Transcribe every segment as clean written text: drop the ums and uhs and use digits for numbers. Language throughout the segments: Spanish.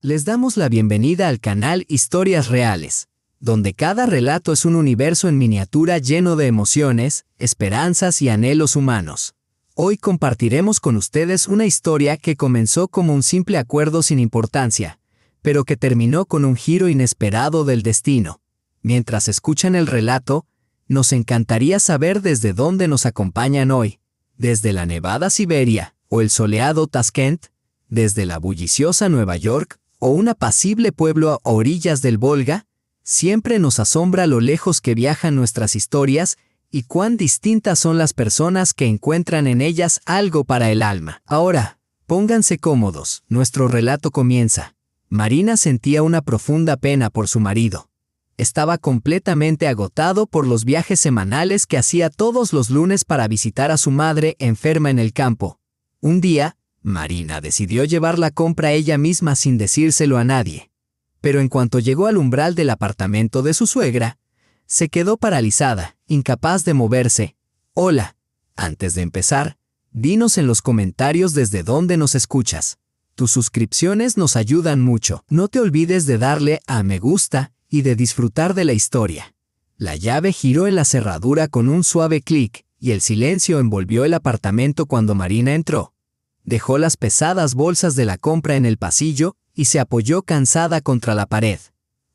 Les damos la bienvenida al canal Historias Reales, donde cada relato es un universo en miniatura lleno de emociones, esperanzas y anhelos humanos. Hoy compartiremos con ustedes una historia que comenzó como un simple acuerdo sin importancia, pero que terminó con un giro inesperado del destino. Mientras escuchan el relato, nos encantaría saber desde dónde nos acompañan hoy, desde la nevada Siberia o el soleado Tashkent, desde la bulliciosa Nueva York o un apacible pueblo a orillas del Volga. Siempre nos asombra lo lejos que viajan nuestras historias y cuán distintas son las personas que encuentran en ellas algo para el alma. Ahora, pónganse cómodos, nuestro relato comienza. Marina sentía una profunda pena por su marido. Estaba completamente agotado por los viajes semanales que hacía todos los lunes para visitar a su madre enferma en el campo. Un día, Marina decidió llevar la compra ella misma sin decírselo a nadie. Pero en cuanto llegó al umbral del apartamento de su suegra, se quedó paralizada, incapaz de moverse. Hola, antes de empezar, dinos en los comentarios desde dónde nos escuchas. Tus suscripciones nos ayudan mucho. No te olvides de darle a me gusta y de disfrutar de la historia. La llave giró en la cerradura con un suave clic y el silencio envolvió el apartamento cuando Marina entró. Dejó las pesadas bolsas de la compra en el pasillo y se apoyó cansada contra la pared.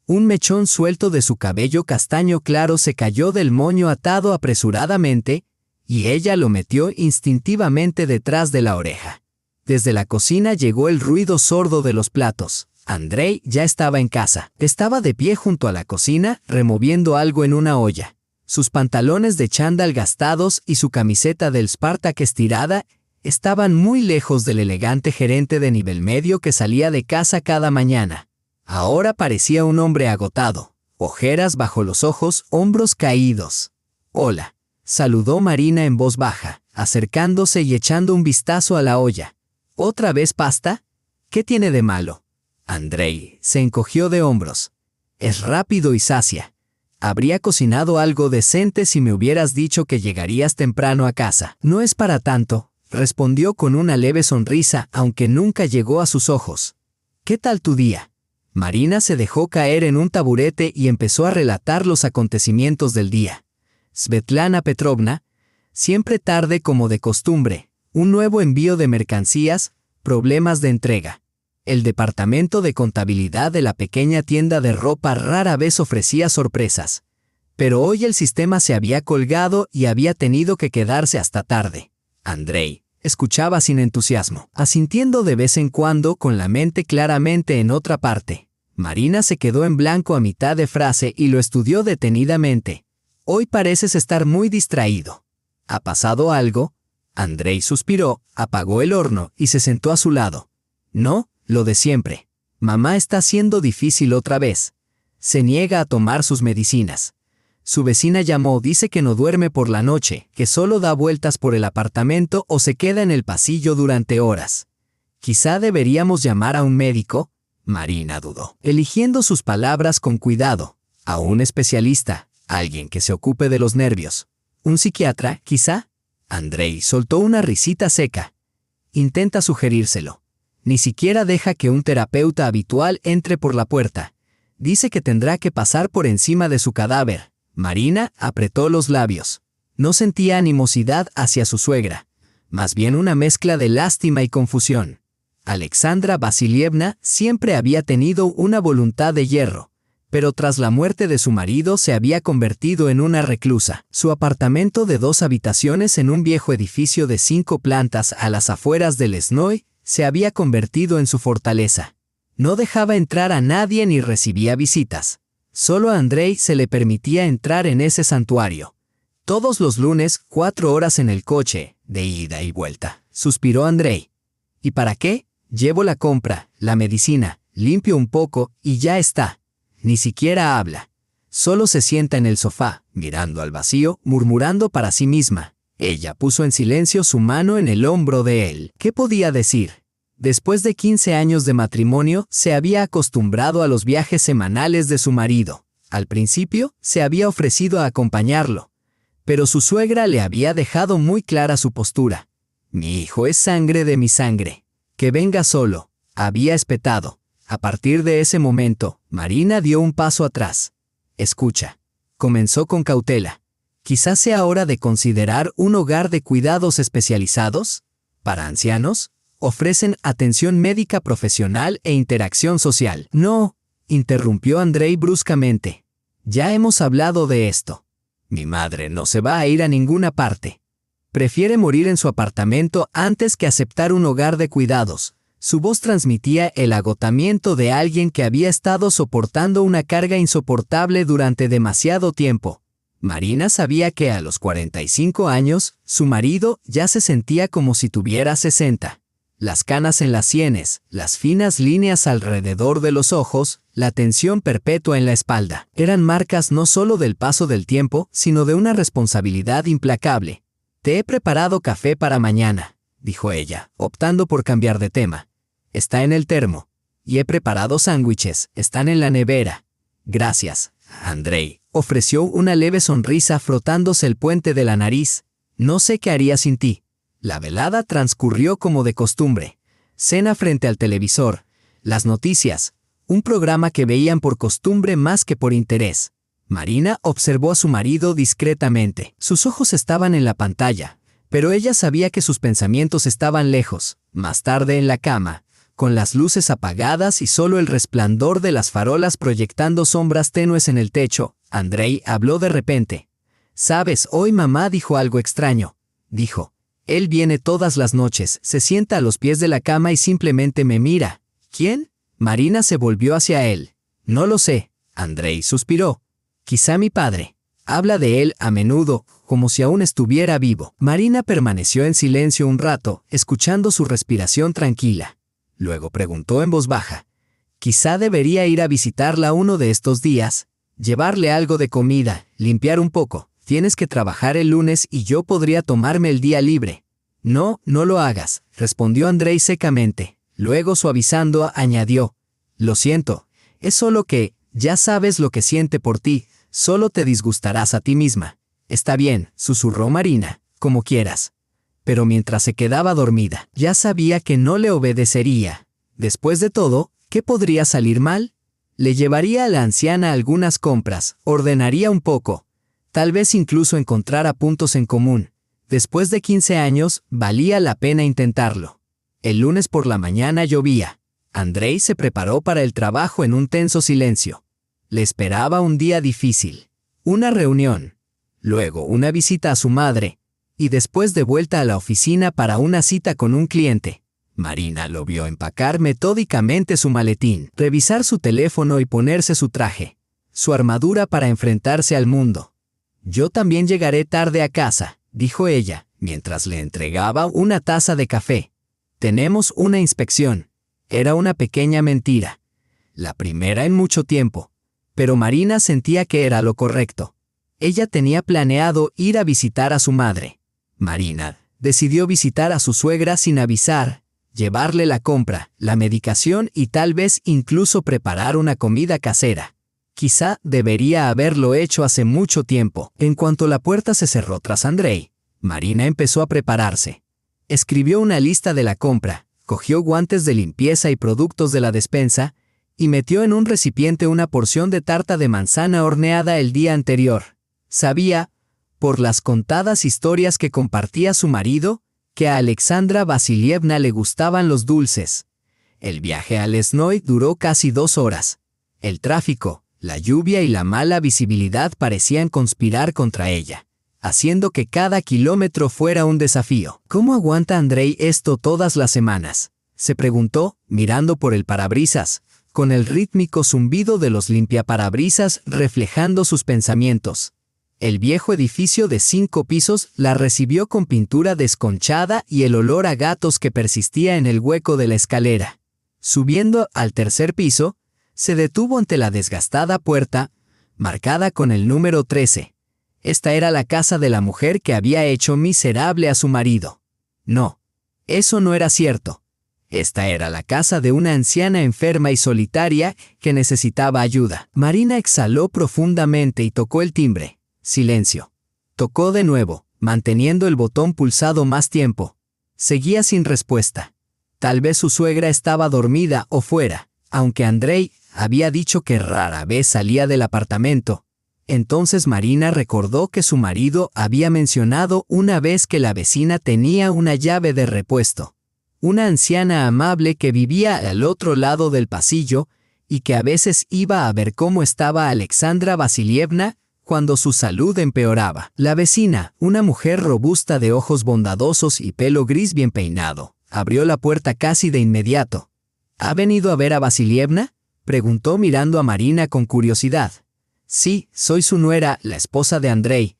Un mechón suelto de su cabello castaño claro se cayó del moño atado apresuradamente, y ella lo metió instintivamente detrás de la oreja. Desde la cocina llegó el ruido sordo de los platos. Andrei ya estaba en casa. Estaba de pie junto a la cocina, removiendo algo en una olla. Sus pantalones de chándal gastados y su camiseta del Spartak estirada estaban muy lejos del elegante gerente de nivel medio que salía de casa cada mañana. Ahora parecía un hombre agotado, ojeras bajo los ojos, hombros caídos. «Hola», saludó Marina en voz baja, acercándose y echando un vistazo a la olla. «¿Otra vez pasta? ¿Qué tiene de malo?» Andrei se encogió de hombros. «Es rápido y sacia. Habría cocinado algo decente si me hubieras dicho que llegarías temprano a casa». «No es para tanto», respondió con una leve sonrisa, aunque nunca llegó a sus ojos. «¿Qué tal tu día?» Marina se dejó caer en un taburete y empezó a relatar los acontecimientos del día. Svetlana Petrovna, siempre tarde como de costumbre, un nuevo envío de mercancías, problemas de entrega. El departamento de contabilidad de la pequeña tienda de ropa rara vez ofrecía sorpresas. Pero hoy el sistema se había colgado y había tenido que quedarse hasta tarde. Andrei escuchaba sin entusiasmo, asintiendo de vez en cuando con la mente claramente en otra parte. Marina se quedó en blanco a mitad de frase y lo estudió detenidamente. «Hoy pareces estar muy distraído. ¿Ha pasado algo?» Andrei suspiró, apagó el horno y se sentó a su lado. «No, lo de siempre. Mamá está siendo difícil otra vez. Se niega a tomar sus medicinas. Su vecina llamó, dice que no duerme por la noche, que solo da vueltas por el apartamento o se queda en el pasillo durante horas. ¿Quizá deberíamos llamar a un médico?» Marina dudó, eligiendo sus palabras con cuidado. «A un especialista, alguien que se ocupe de los nervios. ¿Un psiquiatra, quizá?» Andrei soltó una risita seca. «Intenta sugerírselo. Ni siquiera deja que un terapeuta habitual entre por la puerta. Dice que tendrá que pasar por encima de su cadáver». Marina apretó los labios. No sentía animosidad hacia su suegra, más bien una mezcla de lástima y confusión. Alexandra Vasilievna siempre había tenido una voluntad de hierro, pero tras la muerte de su marido se había convertido en una reclusa. Su apartamento de 2 habitaciones en un viejo edificio de 5 plantas a las afueras del Snoy se había convertido en su fortaleza. No dejaba entrar a nadie ni recibía visitas. Solo a Andrei se le permitía entrar en ese santuario. Todos los lunes, 4 horas en el coche, de ida y vuelta. Suspiró Andrei. ¿Y para qué? Llevo la compra, la medicina, limpio un poco y ya está. Ni siquiera habla. Solo se sienta en el sofá, mirando al vacío, murmurando para sí misma. Ella puso en silencio su mano en el hombro de él. ¿Qué podía decir? Después de 15 años de matrimonio, se había acostumbrado a los viajes semanales de su marido. Al principio, se había ofrecido a acompañarlo. Pero su suegra le había dejado muy clara su postura. «Mi hijo es sangre de mi sangre. Que venga solo», había espetado. A partir de ese momento, Marina dio un paso atrás. Escucha. Comenzó con cautela. Quizás sea hora de considerar un hogar de cuidados especializados. Para ancianos, ofrecen atención médica profesional e interacción social. No, interrumpió Andrei bruscamente. Ya hemos hablado de esto. Mi madre no se va a ir a ninguna parte. Prefiere morir en su apartamento antes que aceptar un hogar de cuidados. Su voz transmitía el agotamiento de alguien que había estado soportando una carga insoportable durante demasiado tiempo. Marina sabía que a los 45 años, su marido ya se sentía como si tuviera 60. Las canas en las sienes, las finas líneas alrededor de los ojos, la tensión perpetua en la espalda, eran marcas no solo del paso del tiempo, sino de una responsabilidad implacable. «Te he preparado café para mañana», dijo ella, optando por cambiar de tema. «Está en el termo. Y he preparado sándwiches, están en la nevera». «Gracias, Andrei», ofreció una leve sonrisa frotándose el puente de la nariz. «No sé qué haría sin ti». La velada transcurrió como de costumbre. Cena frente al televisor, las noticias, un programa que veían por costumbre más que por interés. Marina observó a su marido discretamente. Sus ojos estaban en la pantalla, pero ella sabía que sus pensamientos estaban lejos. Más tarde en la cama, con las luces apagadas y solo el resplandor de las farolas proyectando sombras tenues en el techo, Andrei habló de repente. «Sabes, hoy mamá dijo algo extraño», dijo. «Él viene todas las noches, se sienta a los pies de la cama y simplemente me mira». «¿Quién?» Marina se volvió hacia él. «No lo sé», Andrei suspiró. «Quizá mi padre. Habla de él a menudo, como si aún estuviera vivo». Marina permaneció en silencio un rato, escuchando su respiración tranquila. Luego preguntó en voz baja. «Quizá debería ir a visitarla uno de estos días, llevarle algo de comida, limpiar un poco. Tienes que trabajar el lunes y yo podría tomarme el día libre». «No, no lo hagas», respondió Andrei secamente. Luego, suavizando, añadió. «Lo siento, es solo que, ya sabes lo que siente por ti, solo te disgustarás a ti misma». «Está bien», susurró Marina, «como quieras». Pero mientras se quedaba dormida, ya sabía que no le obedecería. Después de todo, ¿qué podría salir mal? Le llevaría a la anciana algunas compras, ordenaría un poco. Tal vez incluso encontrara puntos en común. Después de 15 años, valía la pena intentarlo. El lunes por la mañana llovía. Andrei se preparó para el trabajo en un tenso silencio. Le esperaba un día difícil. Una reunión. Luego una visita a su madre. Y después de vuelta a la oficina para una cita con un cliente. Marina lo vio empacar metódicamente su maletín, revisar su teléfono y ponerse su traje. Su armadura para enfrentarse al mundo. «Yo también llegaré tarde a casa», dijo ella, mientras le entregaba una taza de café. «Tenemos una inspección». Era una pequeña mentira. La primera en mucho tiempo. Pero Marina sentía que era lo correcto. Ella tenía planeado ir a visitar a su madre. Marina decidió visitar a su suegra sin avisar, llevarle la compra, la medicación y tal vez incluso preparar una comida casera. Quizá debería haberlo hecho hace mucho tiempo. En cuanto la puerta se cerró tras Andrei, Marina empezó a prepararse. Escribió una lista de la compra, cogió guantes de limpieza y productos de la despensa, y metió en un recipiente una porción de tarta de manzana horneada el día anterior. Sabía, por las contadas historias que compartía su marido, que a Alexandra Vasilievna le gustaban los dulces. El viaje a Lesnoy duró casi 2 horas. El tráfico, la lluvia y la mala visibilidad parecían conspirar contra ella, haciendo que cada kilómetro fuera un desafío. ¿Cómo aguanta Andrei esto todas las semanas?, se preguntó, mirando por el parabrisas, con el rítmico zumbido de los limpiaparabrisas reflejando sus pensamientos. El viejo edificio de 5 pisos la recibió con pintura desconchada y el olor a gatos que persistía en el hueco de la escalera. Subiendo al 3er piso, se detuvo ante la desgastada puerta, marcada con el número 13. Esta era la casa de la mujer que había hecho miserable a su marido. No, eso no era cierto. Esta era la casa de una anciana enferma y solitaria que necesitaba ayuda. Marina exhaló profundamente y tocó el timbre. Silencio. Tocó de nuevo, manteniendo el botón pulsado más tiempo. Seguía sin respuesta. Tal vez su suegra estaba dormida o fuera. Aunque Andrei había dicho que rara vez salía del apartamento, entonces Marina recordó que su marido había mencionado una vez que la vecina tenía una llave de repuesto. Una anciana amable que vivía al otro lado del pasillo y que a veces iba a ver cómo estaba Alexandra Vasilievna cuando su salud empeoraba. La vecina, una mujer robusta de ojos bondadosos y pelo gris bien peinado, abrió la puerta casi de inmediato. ¿Ha venido a ver a Vasilievna?, preguntó mirando a Marina con curiosidad. Sí, soy su nuera, la esposa de Andrei.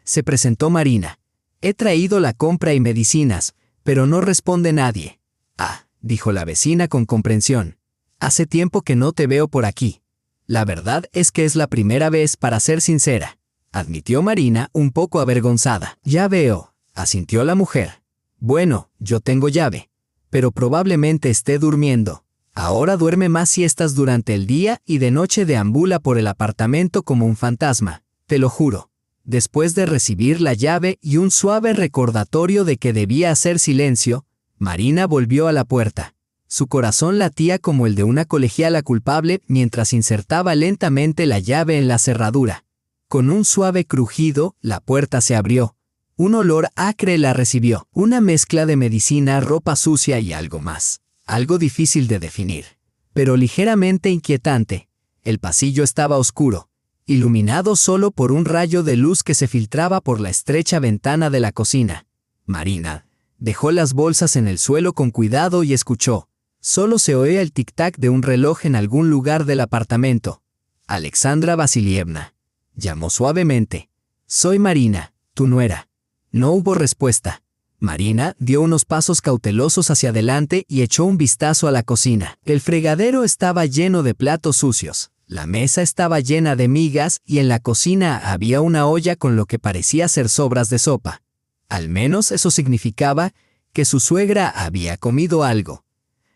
Se presentó Marina. He traído la compra y medicinas, pero no responde nadie. Ah, dijo la vecina con comprensión. Hace tiempo que no te veo por aquí. La verdad es que es la primera vez, para ser sincera, admitió Marina un poco avergonzada. Ya veo, asintió la mujer. Bueno, yo tengo llave, pero probablemente esté durmiendo. Ahora duerme más siestas durante el día y de noche deambula por el apartamento como un fantasma, te lo juro. Después de recibir la llave y un suave recordatorio de que debía hacer silencio, Marina volvió a la puerta. Su corazón latía como el de una colegiala culpable mientras insertaba lentamente la llave en la cerradura. Con un suave crujido, la puerta se abrió. Un olor acre la recibió, una mezcla de medicina, ropa sucia y algo más. Algo difícil de definir, pero ligeramente inquietante. El pasillo estaba oscuro, iluminado solo por un rayo de luz que se filtraba por la estrecha ventana de la cocina. Marina dejó las bolsas en el suelo con cuidado y escuchó. Solo se oía el tic-tac de un reloj en algún lugar del apartamento. Alexandra Vasilievna llamó suavemente. Soy Marina, tu nuera. No hubo respuesta. Marina dio unos pasos cautelosos hacia adelante y echó un vistazo a la cocina. El fregadero estaba lleno de platos sucios. La mesa estaba llena de migas y en la cocina había una olla con lo que parecía ser sobras de sopa. Al menos eso significaba que su suegra había comido algo.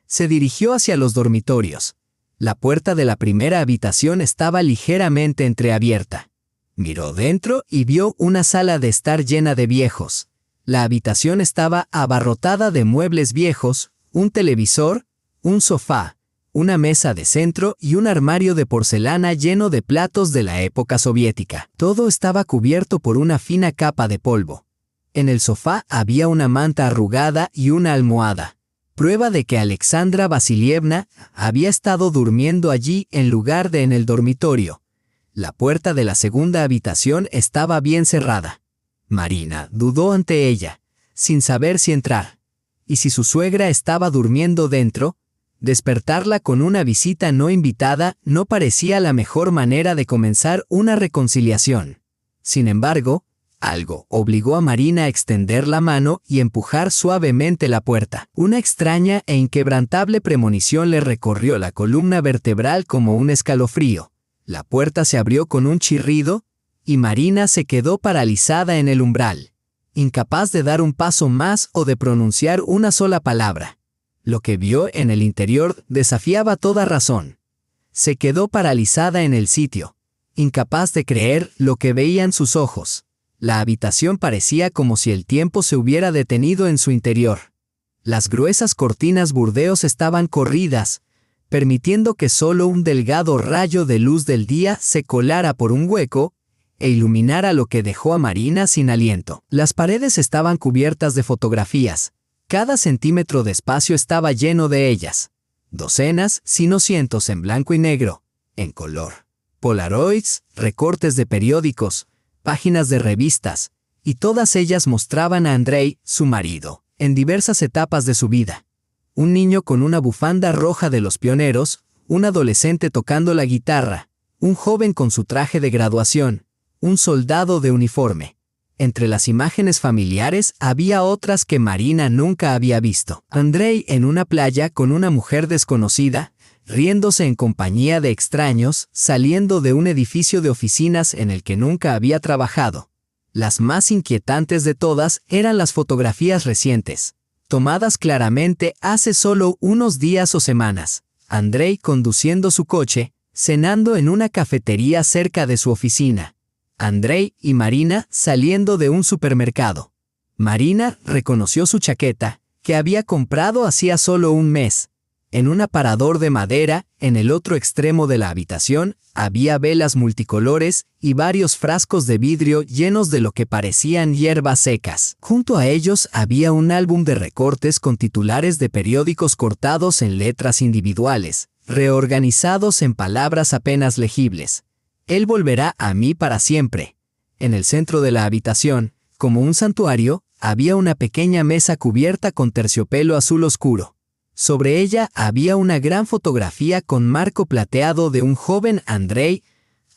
Se dirigió hacia los dormitorios. La puerta de la primera habitación estaba ligeramente entreabierta. Miró dentro y vio una sala de estar llena de viejos. La habitación estaba abarrotada de muebles viejos, un televisor, un sofá, una mesa de centro y un armario de porcelana lleno de platos de la época soviética. Todo estaba cubierto por una fina capa de polvo. En el sofá había una manta arrugada y una almohada. Prueba de que Alexandra Vasilievna había estado durmiendo allí en lugar de en el dormitorio. La puerta de la segunda habitación estaba bien cerrada. Marina dudó ante ella, sin saber si entrar. Y si su suegra estaba durmiendo dentro, despertarla con una visita no invitada no parecía la mejor manera de comenzar una reconciliación. Sin embargo, algo obligó a Marina a extender la mano y empujar suavemente la puerta. Una extraña e inquebrantable premonición le recorrió la columna vertebral como un escalofrío. La puerta se abrió con un chirrido y Marina se quedó paralizada en el umbral, incapaz de dar un paso más o de pronunciar una sola palabra. Lo que vio en el interior desafiaba toda razón. Se quedó paralizada en el sitio, incapaz de creer lo que veían sus ojos. La habitación parecía como si el tiempo se hubiera detenido en su interior. Las gruesas cortinas burdeos estaban corridas, permitiendo que solo un delgado rayo de luz del día se colara por un hueco e iluminara lo que dejó a Marina sin aliento. Las paredes estaban cubiertas de fotografías. Cada centímetro de espacio estaba lleno de ellas. Docenas, si no cientos, en blanco y negro, en color. Polaroids, recortes de periódicos, páginas de revistas, y todas ellas mostraban a Andrei, su marido, en diversas etapas de su vida. Un niño con una bufanda roja de los pioneros, un adolescente tocando la guitarra, un joven con su traje de graduación, un soldado de uniforme. Entre las imágenes familiares había otras que Marina nunca había visto. Andrei en una playa con una mujer desconocida, riéndose en compañía de extraños, saliendo de un edificio de oficinas en el que nunca había trabajado. Las más inquietantes de todas eran las fotografías recientes, tomadas claramente hace solo unos días o semanas. Andrei conduciendo su coche, cenando en una cafetería cerca de su oficina. Andrei y Marina saliendo de un supermercado. Marina reconoció su chaqueta, que había comprado hacía solo un mes. En un aparador de madera, en el otro extremo de la habitación, había velas multicolores y varios frascos de vidrio llenos de lo que parecían hierbas secas. Junto a ellos había un álbum de recortes con titulares de periódicos cortados en letras individuales, reorganizados en palabras apenas legibles. Él volverá a mí para siempre. En el centro de la habitación, como un santuario, había una pequeña mesa cubierta con terciopelo azul oscuro. Sobre ella había una gran fotografía con marco plateado de un joven Andrei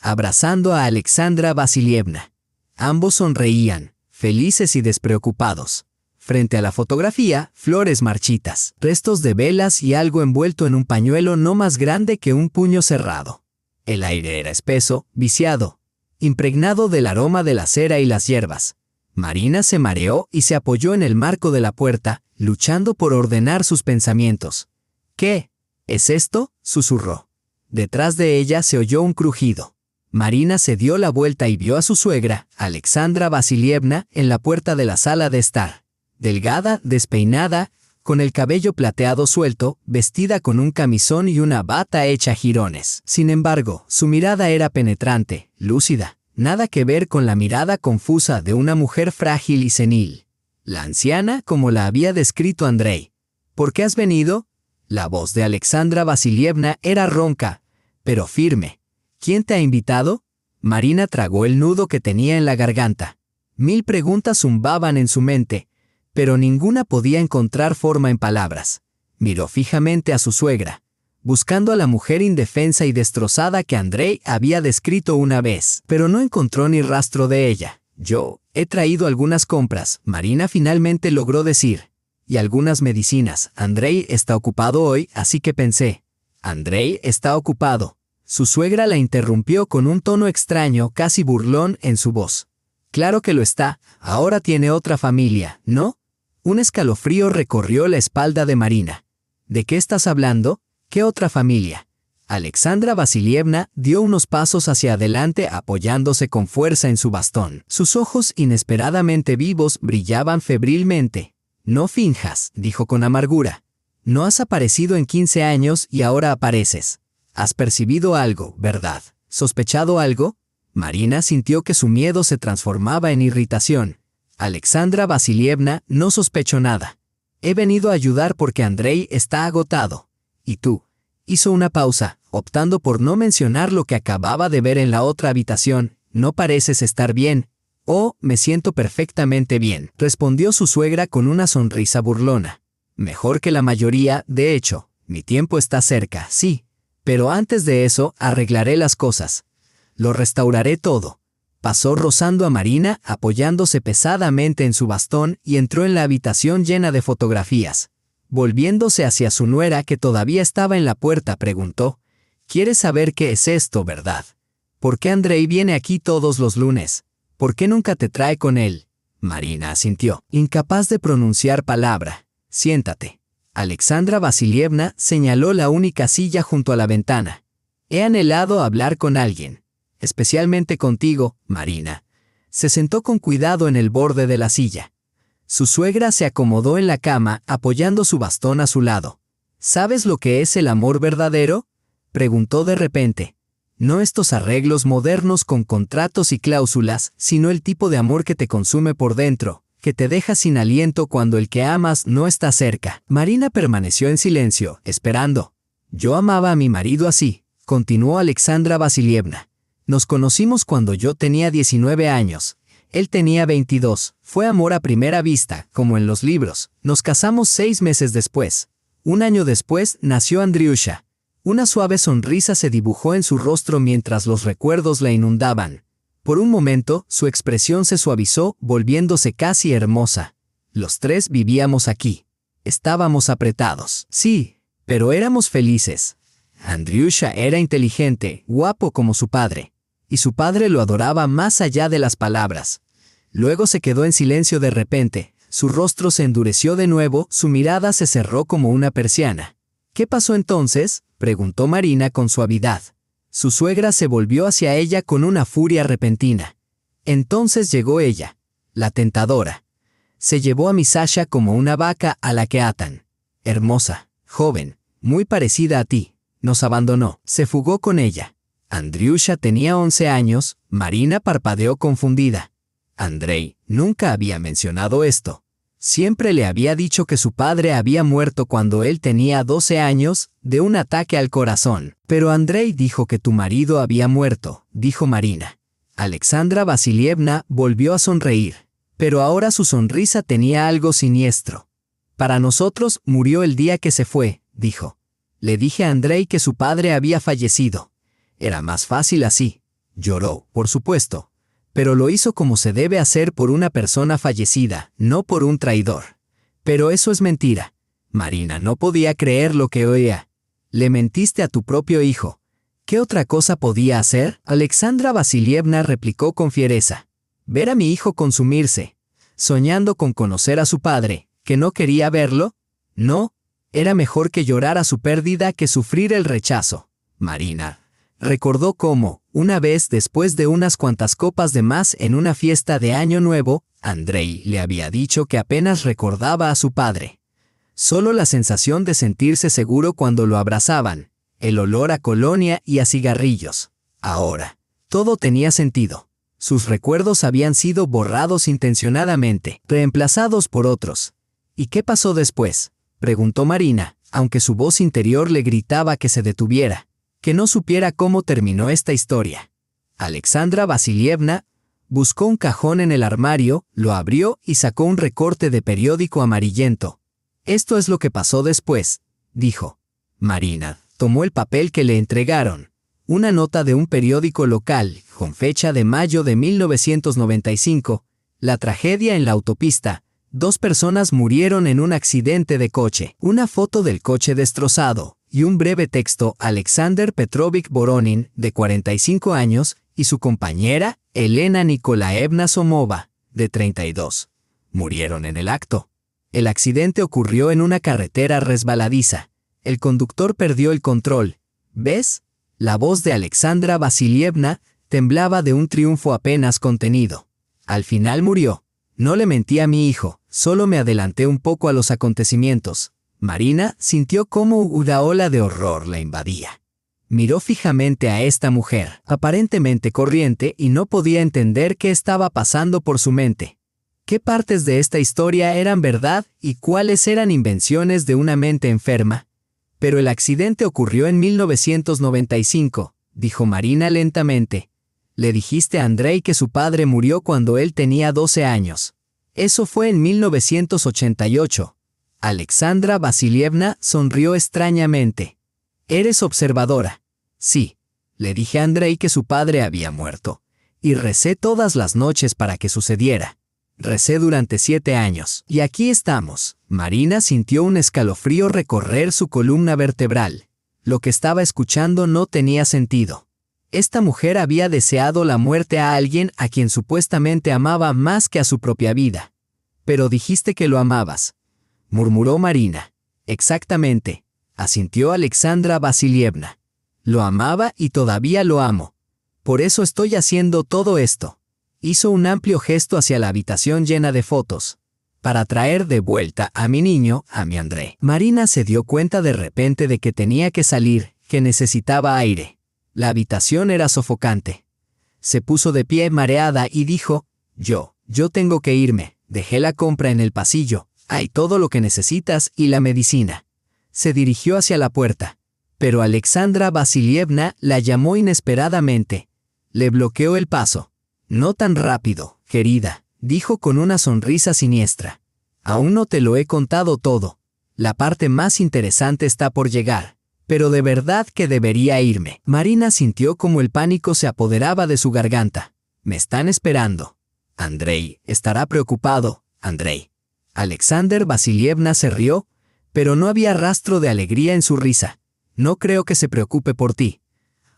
abrazando a Alexandra Vasilievna. Ambos sonreían, felices y despreocupados. Frente a la fotografía, flores marchitas, restos de velas y algo envuelto en un pañuelo no más grande que un puño cerrado. El aire era espeso, viciado, impregnado del aroma de la cera y las hierbas. Marina se mareó y se apoyó en el marco de la puerta, luchando por ordenar sus pensamientos. «¿Qué? ¿Es esto?», susurró. Detrás de ella se oyó un crujido. Marina se dio la vuelta y vio a su suegra, Alexandra Vasilievna, en la puerta de la sala de estar. Delgada, despeinada, con el cabello plateado suelto, vestida con un camisón y una bata hecha jirones. Sin embargo, su mirada era penetrante, lúcida. Nada que ver con la mirada confusa de una mujer frágil y senil. La anciana, como la había descrito Andrei. «¿Por qué has venido?». La voz de Alexandra Vasilievna era ronca, pero firme. «¿Quién te ha invitado?». Marina tragó el nudo que tenía en la garganta. 1000 preguntas zumbaban en su mente, pero ninguna podía encontrar forma en palabras. Miró fijamente a su suegra, buscando a la mujer indefensa y destrozada que Andrei había descrito una vez, pero no encontró ni rastro de ella. «Yo he traído algunas compras», Marina finalmente logró decir. «Y algunas medicinas. Andrei está ocupado hoy, así que pensé». «Andrei está ocupado». Su suegra la interrumpió con un tono extraño, casi burlón, en su voz. «Claro que lo está. Ahora tiene otra familia, ¿no?». Un escalofrío recorrió la espalda de Marina. «¿De qué estás hablando? ¿Qué otra familia?». Alexandra Vasilievna dio unos pasos hacia adelante apoyándose con fuerza en su bastón. Sus ojos inesperadamente vivos brillaban febrilmente. «No finjas», dijo con amargura. «No has aparecido en 15 años y ahora apareces. Has percibido algo, ¿verdad? ¿Sospechado algo?». Marina sintió que su miedo se transformaba en irritación. «Alexandra Vasilievna, no sospecho nada. He venido a ayudar porque Andrei está agotado. ¿Y tú?». Hizo una pausa, optando por no mencionar lo que acababa de ver en la otra habitación. «No pareces estar bien». «Oh, me siento perfectamente bien», respondió su suegra con una sonrisa burlona. «Mejor que la mayoría, de hecho. Mi tiempo está cerca, sí. Pero antes de eso, arreglaré las cosas. Lo restauraré todo». Pasó rozando a Marina, apoyándose pesadamente en su bastón, y entró en la habitación llena de fotografías. Volviéndose hacia su nuera que todavía estaba en la puerta, preguntó: «¿Quieres saber qué es esto, verdad? ¿Por qué Andrei viene aquí todos los lunes? ¿Por qué nunca te trae con él?». Marina asintió, incapaz de pronunciar palabra. «Siéntate». Alexandra Vasilievna señaló la única silla junto a la ventana. «He anhelado hablar con alguien. Especialmente contigo, Marina». Se sentó con cuidado en el borde de la silla. Su suegra se acomodó en la cama, apoyando su bastón a su lado. «¿Sabes lo que es el amor verdadero?», preguntó de repente. «No estos arreglos modernos con contratos y cláusulas, sino el tipo de amor que te consume por dentro, que te deja sin aliento cuando el que amas no está cerca». Marina permaneció en silencio, esperando. «Yo amaba a mi marido así», continuó Alexandra Vasilievna. «Nos conocimos cuando yo tenía 19 años. Él tenía 22. Fue amor a primera vista, como en los libros. Nos casamos 6 meses después. 1 año después nació Andriusha». Una suave sonrisa se dibujó en su rostro mientras los recuerdos la inundaban. Por un momento, su expresión se suavizó, volviéndose casi hermosa. «Los 3 vivíamos aquí. Estábamos apretados. Sí, pero éramos felices. Andriusha era inteligente, guapo como su padre. Y su padre lo adoraba más allá de las palabras». Luego se quedó en silencio de repente. Su rostro se endureció de nuevo, su mirada se cerró como una persiana. «¿Qué pasó entonces?», preguntó Marina con suavidad. Su suegra se volvió hacia ella con una furia repentina. Entonces llegó ella, la tentadora. Se llevó a mi Sasha como una vaca a la que atan. Hermosa, joven, Muy parecida a ti. Nos abandonó. Se fugó con ella. Andriusha tenía 11 años. Marina parpadeó confundida. Andrei nunca había mencionado esto. Siempre le había dicho que su padre había muerto cuando él tenía 12 años, de un ataque al corazón. Pero Andrei dijo que tu marido había muerto, dijo Marina. Alexandra Vasilievna volvió a sonreír, pero ahora su sonrisa tenía algo siniestro. Para nosotros murió el día que se fue, dijo. Le dije a Andrei que su padre había fallecido. Era más fácil así. Lloró, por supuesto. Pero lo hizo como se debe hacer por una persona fallecida, no por un traidor. Pero eso es mentira. Marina no podía creer lo que oía. Le mentiste a tu propio hijo. ¿Qué otra cosa podía hacer? Alexandra Vasilievna replicó con fiereza. Ver a mi hijo consumirse, soñando con conocer a su padre, que no quería verlo. No, era mejor que llorara su pérdida que sufrir el rechazo. Marina recordó cómo, una vez después de unas cuantas copas de más en una fiesta de Año Nuevo, Andrei le había dicho que apenas recordaba a su padre. Solo la sensación de sentirse seguro cuando lo abrazaban, el olor a colonia y a cigarrillos. Ahora, todo tenía sentido. Sus recuerdos habían sido borrados intencionadamente, reemplazados por otros. ¿Y qué pasó después?, preguntó Marina, aunque su voz interior le gritaba que se detuviera, que no supiera cómo terminó esta historia. Alexandra Vasilievna buscó un cajón en el armario, lo abrió y sacó un recorte de periódico amarillento. Esto es lo que pasó después, dijo. Marina tomó el papel que le entregaron, una nota de un periódico local, con fecha de mayo de 1995, la tragedia en la autopista. 2 personas murieron en un accidente de coche, una foto del coche destrozado, y un breve texto. Alexander Petrovich Voronin, de 45 años, y su compañera, Elena Nikolaevna Somova, de 32. Murieron en el acto. El accidente ocurrió en una carretera resbaladiza. El conductor perdió el control. ¿Ves? La voz de Alexandra Vasilievna temblaba de un triunfo apenas contenido. Al final murió. No le mentí a mi hijo, solo me adelanté un poco a los acontecimientos. Marina sintió cómo una ola de horror la invadía. Miró fijamente a esta mujer, aparentemente corriente, y no podía entender qué estaba pasando por su mente. ¿Qué partes de esta historia eran verdad y cuáles eran invenciones de una mente enferma? Pero el accidente ocurrió en 1995, dijo Marina lentamente. Le dijiste a Andrei que su padre murió cuando él tenía 12 años. Eso fue en 1988. Alexandra Vasilievna sonrió extrañamente. ¿Eres observadora? Sí. Le dije a Andrei que su padre había muerto. Y recé todas las noches para que sucediera. Recé durante 7 años. Y aquí estamos. Marina sintió un escalofrío recorrer su columna vertebral. Lo que estaba escuchando no tenía sentido. Esta mujer había deseado la muerte a alguien a quien supuestamente amaba más que a su propia vida. Pero dijiste que lo amabas, murmuró Marina. Exactamente, asintió Alexandra Vasilievna. Lo amaba y todavía lo amo. Por eso estoy haciendo todo esto. Hizo un amplio gesto hacia la habitación llena de fotos. Para traer de vuelta a mi niño, a mi André. Marina se dio cuenta de repente de que tenía que salir, que necesitaba aire. La habitación era sofocante. Se puso de pie mareada y dijo, yo tengo que irme. Dejé la compra en el pasillo. Hay todo lo que necesitas y la medicina. Se dirigió hacia la puerta. Pero Alexandra Vasilievna la llamó inesperadamente. Le bloqueó el paso. No tan rápido, querida, dijo con una sonrisa siniestra. Aún no te lo he contado todo. La parte más interesante está por llegar. Pero de verdad que debería irme. Marina sintió como el pánico se apoderaba de su garganta. Me están esperando. Andrei estará preocupado, Andrei. Alexander Vasilievna se rió, pero no había rastro de alegría en su risa. No creo que se preocupe por ti.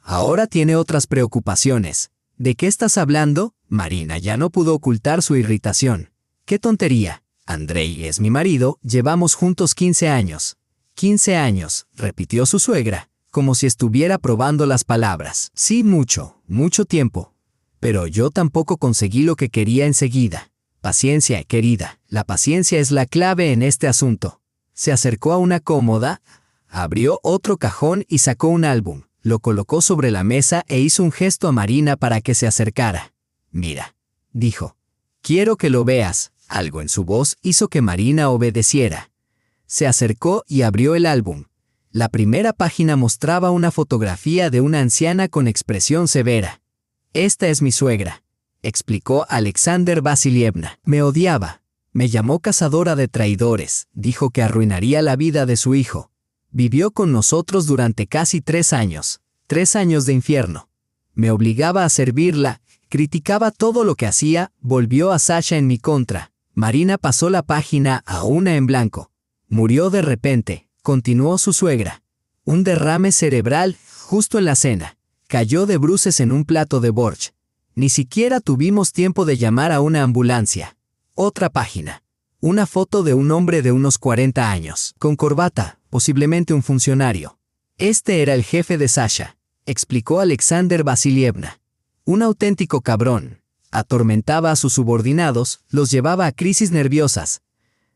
Ahora tiene otras preocupaciones. ¿De qué estás hablando? Marina ya no pudo ocultar su irritación. ¡Qué tontería! Andrei es mi marido, llevamos juntos 15 años. 15 años, repitió su suegra, como si estuviera probando las palabras. Sí, mucho tiempo. Pero yo tampoco conseguí lo que quería enseguida. Paciencia, querida, la paciencia es la clave en este asunto. Se acercó a una cómoda, Abrió otro cajón y sacó un álbum, lo colocó sobre la mesa e hizo un gesto a Marina para que se acercara. «Mira», dijo. «Quiero que lo veas». Algo en su voz hizo que Marina obedeciera. Se acercó y abrió el álbum. La primera página mostraba una fotografía de una anciana con expresión severa. «Esta es mi suegra», explicó Alexander Vasilievna. «Me odiaba. Me llamó cazadora de traidores, dijo que arruinaría la vida de su hijo. Vivió con nosotros durante casi 3 años, 3 años de infierno. Me obligaba a servirla, criticaba todo lo que hacía, volvió a Sasha en mi contra». Marina pasó la página a una en blanco. «Murió de repente», continuó su suegra. «Un derrame cerebral justo en la cena. Cayó de bruces en un plato de borsch. Ni siquiera tuvimos tiempo de llamar a una ambulancia». Otra página. Una foto de un hombre de unos 40 años, con corbata, posiblemente un funcionario. «Este era el jefe de Sasha», explicó Alexander Vasilievna. «Un auténtico cabrón. Atormentaba a sus subordinados, los llevaba a crisis nerviosas.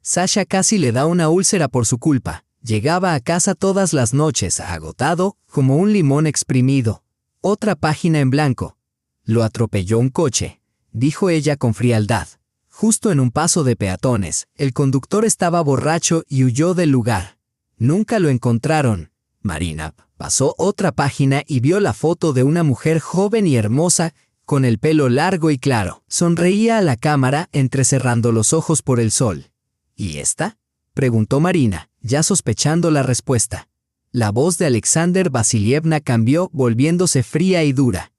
Sasha casi le da una úlcera por su culpa. Llegaba a casa todas las noches, agotado, como un limón exprimido». Otra página en blanco. «Lo atropelló un coche», dijo ella con frialdad. «Justo en un paso de peatones, el conductor estaba borracho y huyó del lugar. Nunca lo encontraron». Marina pasó otra página y vio la foto de una mujer joven y hermosa, con el pelo largo y claro. Sonreía a la cámara, entrecerrando los ojos por el sol. «¿Y esta?», preguntó Marina, ya sospechando la respuesta. La voz de Alexander Vasilievna cambió, volviéndose fría y dura.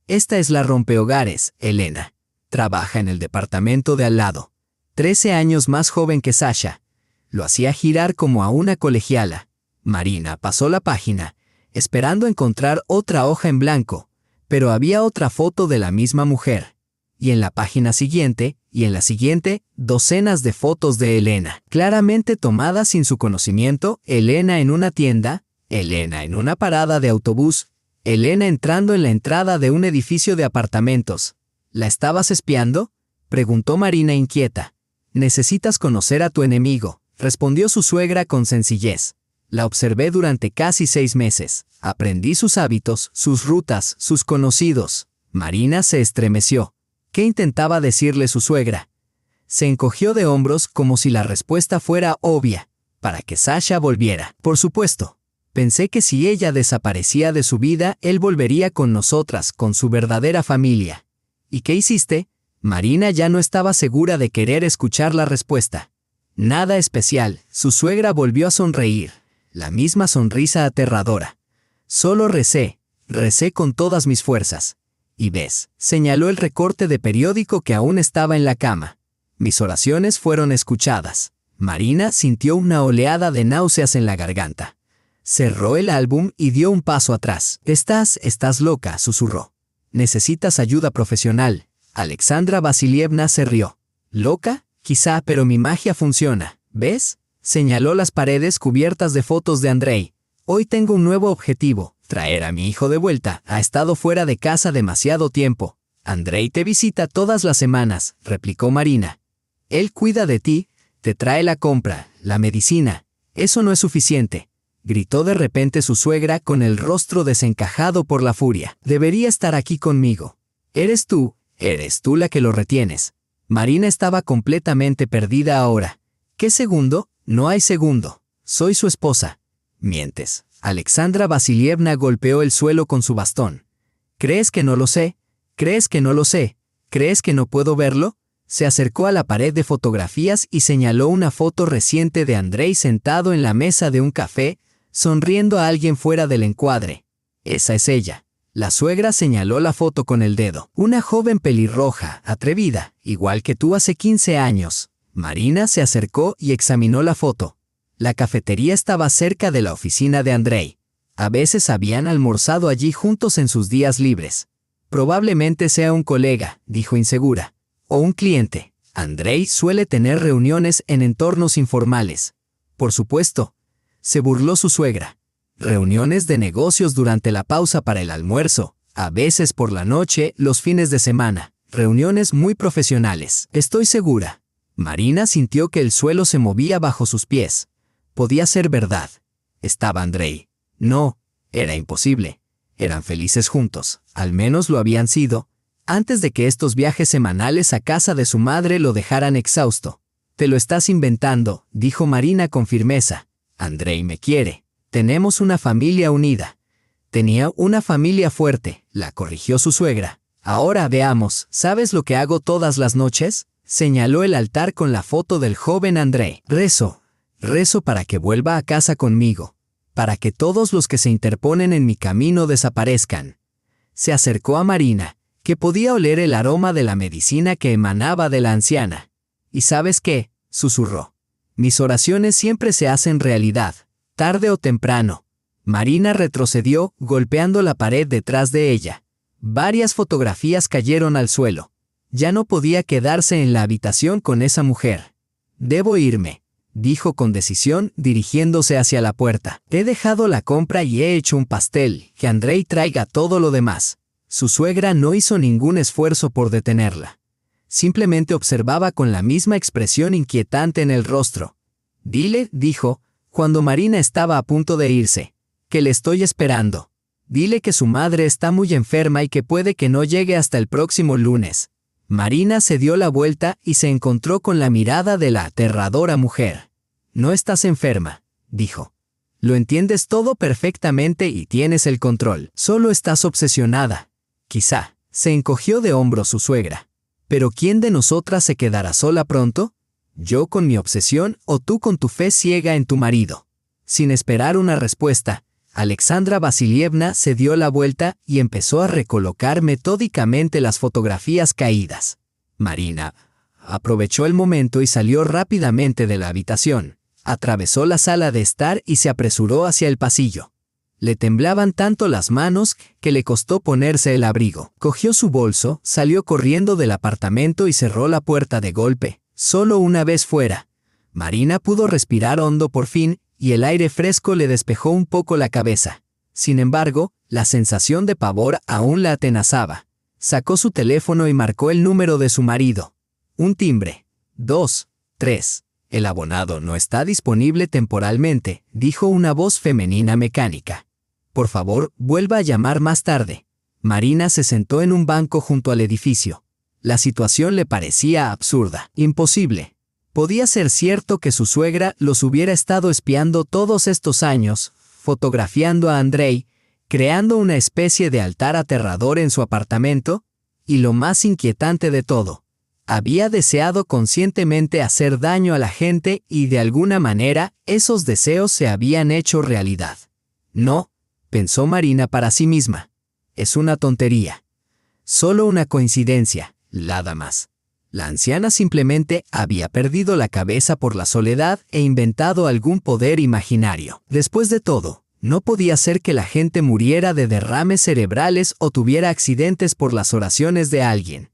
«Esta es la rompehogares, Elena. Trabaja en el departamento de al lado. 13 años más joven que Sasha. Lo hacía girar como a una colegiala». Marina pasó la página, esperando encontrar otra hoja en blanco, pero había otra foto de la misma mujer. Y en la página siguiente, y en la siguiente, docenas de fotos de Elena, claramente tomadas sin su conocimiento. Elena en una tienda, Elena en una parada de autobús, Elena entrando en la entrada de un edificio de apartamentos. «¿La estabas espiando?», preguntó Marina inquieta. «Necesitas conocer a tu enemigo», respondió su suegra con sencillez. «La observé durante casi 6 meses. Aprendí sus hábitos, sus rutas, sus conocidos». Marina se estremeció. ¿Qué intentaba decirle su suegra? Se encogió de hombros como si la respuesta fuera obvia. «Para que Sasha volviera». «Por supuesto. Pensé que si ella desaparecía de su vida, él volvería con nosotras, con su verdadera familia». «¿Y qué hiciste?». Marina ya no estaba segura de querer escuchar la respuesta. «Nada especial». Su suegra volvió a sonreír. La misma sonrisa aterradora. «Solo recé con todas mis fuerzas. Y ves», señaló el recorte de periódico que aún estaba en la cama. «Mis oraciones fueron escuchadas». Marina sintió una oleada de náuseas en la garganta. Cerró el álbum y dio un paso atrás. «Estás loca», susurró. «Necesitas ayuda profesional». Alexandra Vasilievna se rió. «¿Loca? Quizá, pero mi magia funciona. ¿Ves?». Señaló las paredes cubiertas de fotos de Andrei. «Hoy tengo un nuevo objetivo, traer a mi hijo de vuelta. Ha estado fuera de casa demasiado tiempo». «Andrei te visita todas las semanas», replicó Marina. «Él cuida de ti, te trae la compra, la medicina. Eso no es suficiente», gritó de repente su suegra con el rostro desencajado por la furia. «Debería estar aquí conmigo. Eres tú la que lo retienes». Marina estaba completamente perdida ahora. «¿Qué segundo? No hay segundo. Soy su esposa». «Mientes». Alexandra Vasilievna golpeó el suelo con su bastón. «¿Crees que no lo sé? ¿Crees que no lo sé? ¿Crees que no puedo verlo?». Se acercó a la pared de fotografías y señaló una foto reciente de Andrei sentado en la mesa de un café, sonriendo a alguien fuera del encuadre. «Esa es ella». La suegra señaló la foto con el dedo. «Una joven pelirroja, atrevida, igual que tú hace 15 años». Marina se acercó y examinó la foto. La cafetería estaba cerca de la oficina de Andrei. A veces habían almorzado allí juntos en sus días libres. «Probablemente sea un colega», dijo insegura. «O un cliente. Andrei suele tener reuniones en entornos informales». «Por supuesto», se burló su suegra. «Reuniones de negocios durante la pausa para el almuerzo, a veces por la noche, los fines de semana. Reuniones muy profesionales. Estoy segura». Marina sintió que el suelo se movía bajo sus pies. Podía ser verdad. estaba Andrei. No, era imposible. Eran felices juntos, al menos lo habían sido, antes de que estos viajes semanales a casa de su madre lo dejaran exhausto. Te lo estás inventando, dijo Marina con firmeza. Andrei me quiere. Tenemos una familia unida. Tenía una familia fuerte, la corrigió su suegra. Ahora veamos, ¿sabes lo que hago todas las noches? Señaló el altar con la foto del joven Andrei. Rezo para que vuelva a casa conmigo, para que todos los que se interponen en mi camino desaparezcan. Se acercó a Marina, que podía oler el aroma de la medicina que emanaba de la anciana. ¿Y sabes qué?, susurró. Mis oraciones siempre se hacen realidad, tarde o temprano. Marina retrocedió, golpeando la pared detrás de ella. Varias fotografías cayeron al suelo. Ya no podía quedarse en la habitación con esa mujer. Debo irme, dijo con decisión, dirigiéndose hacia la puerta. He dejado la compra y he hecho un pastel, que Andrei traiga todo lo demás. Su suegra no hizo ningún esfuerzo por detenerla. Simplemente observaba con la misma expresión inquietante en el rostro. Dile, dijo, cuando Marina estaba a punto de irse, que le estoy esperando. Dile que su madre está muy enferma y que puede que no llegue hasta el próximo lunes. Marina se dio la vuelta y se encontró con la mirada de la aterradora mujer. No estás enferma, dijo. Lo entiendes todo perfectamente y tienes el control. Solo estás obsesionada. Quizá. Se encogió de hombros su suegra. ¿Pero quién de nosotras se quedará sola pronto? ¿Yo con mi obsesión o tú con tu fe ciega en tu marido? Sin esperar una respuesta, Alexandra Vasilievna se dio la vuelta y empezó a recolocar metódicamente las fotografías caídas. Marina aprovechó el momento y salió rápidamente de la habitación. Atravesó la sala de estar y se apresuró hacia el pasillo. Le temblaban tanto las manos que le costó ponerse el abrigo. Cogió su bolso, salió corriendo del apartamento y cerró la puerta de golpe. Solo una vez fuera, Marina pudo respirar hondo por fin y el aire fresco le despejó un poco la cabeza. Sin embargo, la sensación de pavor aún la atenazaba. Sacó su teléfono y marcó el número de su marido. Un timbre. 2, 3. El abonado no está disponible temporalmente, dijo una voz femenina mecánica. Por favor, vuelva a llamar más tarde. Marina se sentó en un banco junto al edificio. La situación le parecía absurda, imposible. Podía ser cierto que su suegra los hubiera estado espiando todos estos años, fotografiando a Andrei, creando una especie de altar aterrador en su apartamento, y lo más inquietante de todo, había deseado conscientemente hacer daño a la gente y de alguna manera esos deseos se habían hecho realidad. No, pensó Marina para sí misma. Es una tontería. Solo una coincidencia, nada más. La anciana simplemente había perdido la cabeza por la soledad e inventado algún poder imaginario. Después de todo, no podía ser que la gente muriera de derrames cerebrales o tuviera accidentes por las oraciones de alguien.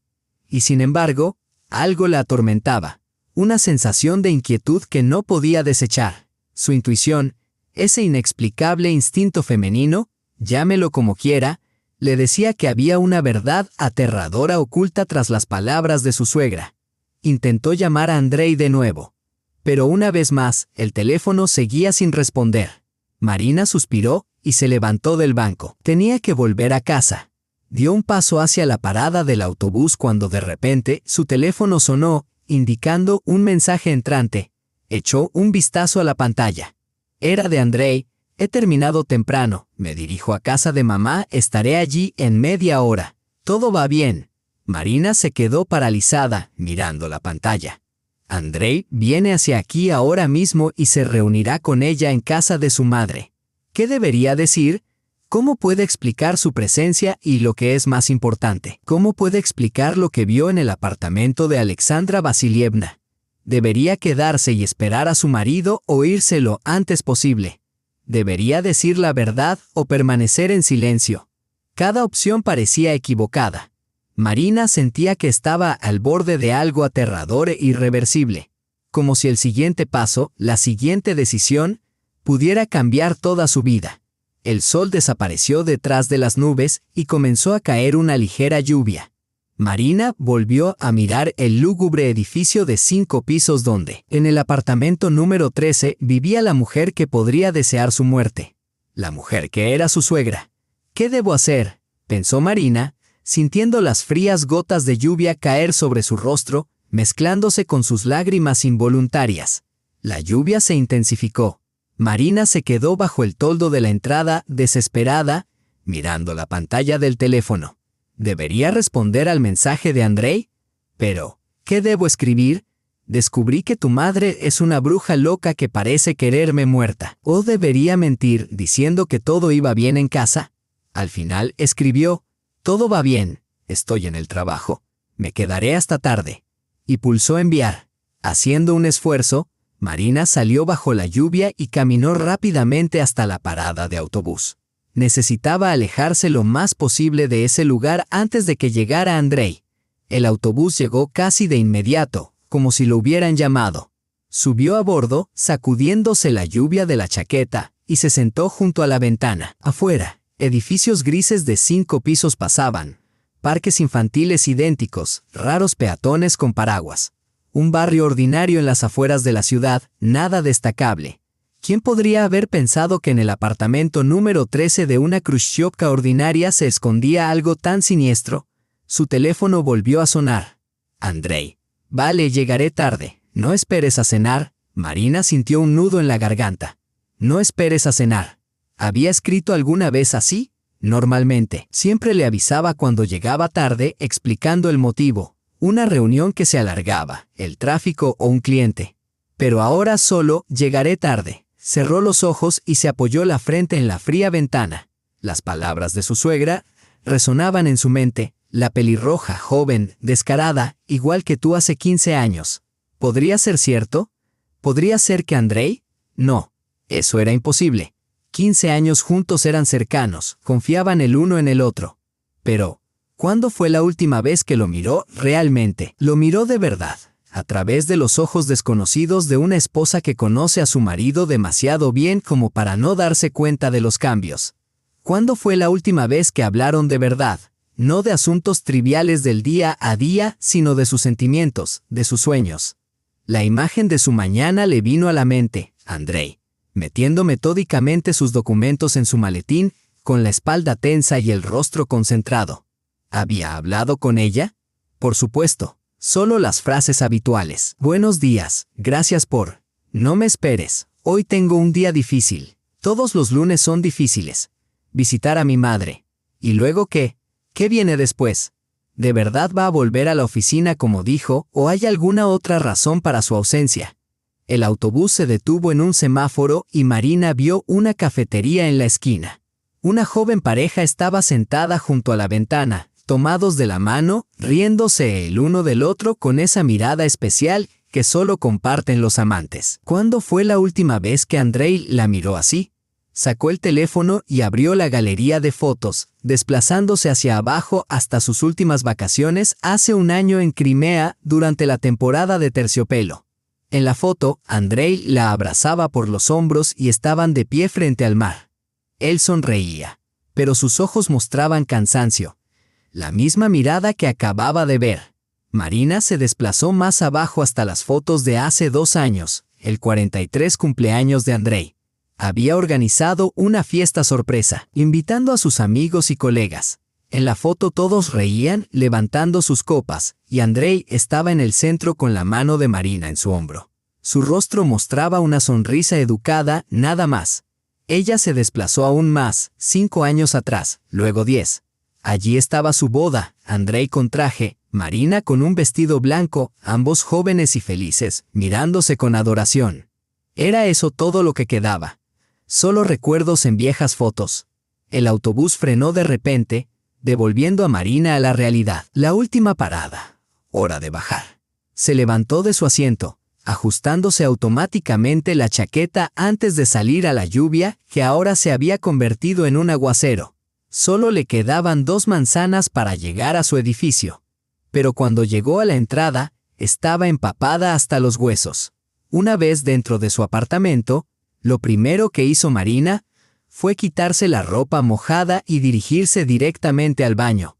Y sin embargo, algo la atormentaba, una sensación de inquietud que no podía desechar. Su intuición, ese inexplicable instinto femenino, llámelo como quiera, le decía que había una verdad aterradora oculta tras las palabras de su suegra. Intentó llamar a Andrei de nuevo. Pero una vez más, el teléfono seguía sin responder. Marina suspiró y se levantó del banco. Tenía que volver a casa. Dio un paso hacia la parada del autobús cuando de repente su teléfono sonó, indicando un mensaje entrante. Echó un vistazo a la pantalla. Era de Andrei. He terminado temprano, me dirijo a casa de mamá, estaré allí en media hora. Todo va bien. Marina se quedó paralizada, mirando la pantalla. Andrei viene hacia aquí ahora mismo y se reunirá con ella en casa de su madre. ¿Qué debería decir? ¿Cómo puede explicar su presencia y lo que es más importante? ¿Cómo puede explicar lo que vio en el apartamento de Alexandra Vasilievna? ¿Debería quedarse y esperar a su marido o irse lo antes posible? ¿Debería decir la verdad o permanecer en silencio? Cada opción parecía equivocada. Marina sentía que estaba al borde de algo aterrador e irreversible, como si el siguiente paso, la siguiente decisión, pudiera cambiar toda su vida. El sol desapareció detrás de las nubes y comenzó a caer una ligera lluvia. Marina volvió a mirar el lúgubre edificio de 5 pisos donde, en el apartamento número 13, vivía la mujer que podría desear su muerte. La mujer que era su suegra. ¿Qué debo hacer?, pensó Marina, sintiendo las frías gotas de lluvia caer sobre su rostro, mezclándose con sus lágrimas involuntarias. La lluvia se intensificó. Marina se quedó bajo el toldo de la entrada, desesperada, mirando la pantalla del teléfono. ¿Debería responder al mensaje de Andrei? Pero, ¿qué debo escribir? Descubrí que tu madre es una bruja loca que parece quererme muerta. ¿O debería mentir diciendo que todo iba bien en casa? Al final escribió, todo va bien, estoy en el trabajo, me quedaré hasta tarde. Y pulsó enviar. Haciendo un esfuerzo, Marina salió bajo la lluvia y caminó rápidamente hasta la parada de autobús. Necesitaba alejarse lo más posible de ese lugar antes de que llegara Andrei. El autobús llegó casi de inmediato, como si lo hubieran llamado. Subió a bordo, sacudiéndose la lluvia de la chaqueta, y se sentó junto a la ventana. Afuera, edificios grises de 5 pisos pasaban, parques infantiles idénticos, raros peatones con paraguas. Un barrio ordinario en las afueras de la ciudad, nada destacable. ¿Quién podría haber pensado que en el apartamento número 13 de una Khrushchevka ordinaria se escondía algo tan siniestro? Su teléfono volvió a sonar. Andrei. Vale, llegaré tarde. No esperes a cenar. Marina sintió un nudo en la garganta. No esperes a cenar. ¿Había escrito alguna vez así? Normalmente, siempre le avisaba cuando llegaba tarde explicando el motivo. Una reunión que se alargaba, el tráfico o un cliente. Pero ahora solo llegaré tarde. Cerró los ojos y se apoyó la frente en la fría ventana. Las palabras de su suegra resonaban en su mente. La pelirroja, joven, descarada, igual que tú hace 15 años. ¿Podría ser cierto? ¿Podría ser que Andrei? No, eso era imposible. 15 años juntos eran cercanos, confiaban el uno en el otro. Pero, ¿cuándo fue la última vez que lo miró realmente? Lo miró de verdad. A través de los ojos desconocidos de una esposa que conoce a su marido demasiado bien como para no darse cuenta de los cambios. ¿Cuándo fue la última vez que hablaron de verdad? No de asuntos triviales del día a día, sino de sus sentimientos, de sus sueños. La imagen de su mañana le vino a la mente, Andrei, metiendo metódicamente sus documentos en su maletín, con la espalda tensa y el rostro concentrado. ¿Había hablado con ella? Por supuesto. Solo las frases habituales. Buenos días, gracias por. No me esperes, hoy tengo un día difícil. Todos los lunes son difíciles. Visitar a mi madre. ¿Y luego qué? ¿Qué viene después? ¿De verdad va a volver a la oficina como dijo, o hay alguna otra razón para su ausencia? El autobús se detuvo en un semáforo y Marina vio una cafetería en la esquina. Una joven pareja estaba sentada junto a la ventana, tomados de la mano, riéndose el uno del otro con esa mirada especial que solo comparten los amantes. ¿Cuándo fue la última vez que Andrei la miró así? Sacó el teléfono y abrió la galería de fotos, desplazándose hacia abajo hasta sus últimas vacaciones hace un año en Crimea durante la temporada de terciopelo. En la foto, Andrei la abrazaba por los hombros y estaban de pie frente al mar. Él sonreía, pero sus ojos mostraban cansancio. La misma mirada que acababa de ver. Marina se desplazó más abajo hasta las fotos de hace 2 años, el 43 cumpleaños de Andrei. Había organizado una fiesta sorpresa, invitando a sus amigos y colegas. En la foto todos reían, levantando sus copas, y Andrei estaba en el centro con la mano de Marina en su hombro. Su rostro mostraba una sonrisa educada, nada más. Ella se desplazó aún más, 5 años atrás, luego 10. Allí estaba su boda, Andrei con traje, Marina con un vestido blanco, ambos jóvenes y felices, mirándose con adoración. Era eso todo lo que quedaba. Solo recuerdos en viejas fotos. El autobús frenó de repente, devolviendo a Marina a la realidad. La última parada. Hora de bajar. Se levantó de su asiento, ajustándose automáticamente la chaqueta antes de salir a la lluvia que ahora se había convertido en un aguacero. Solo le quedaban 2 manzanas para llegar a su edificio. Pero cuando llegó a la entrada, estaba empapada hasta los huesos. Una vez dentro de su apartamento, lo primero que hizo Marina fue quitarse la ropa mojada y dirigirse directamente al baño.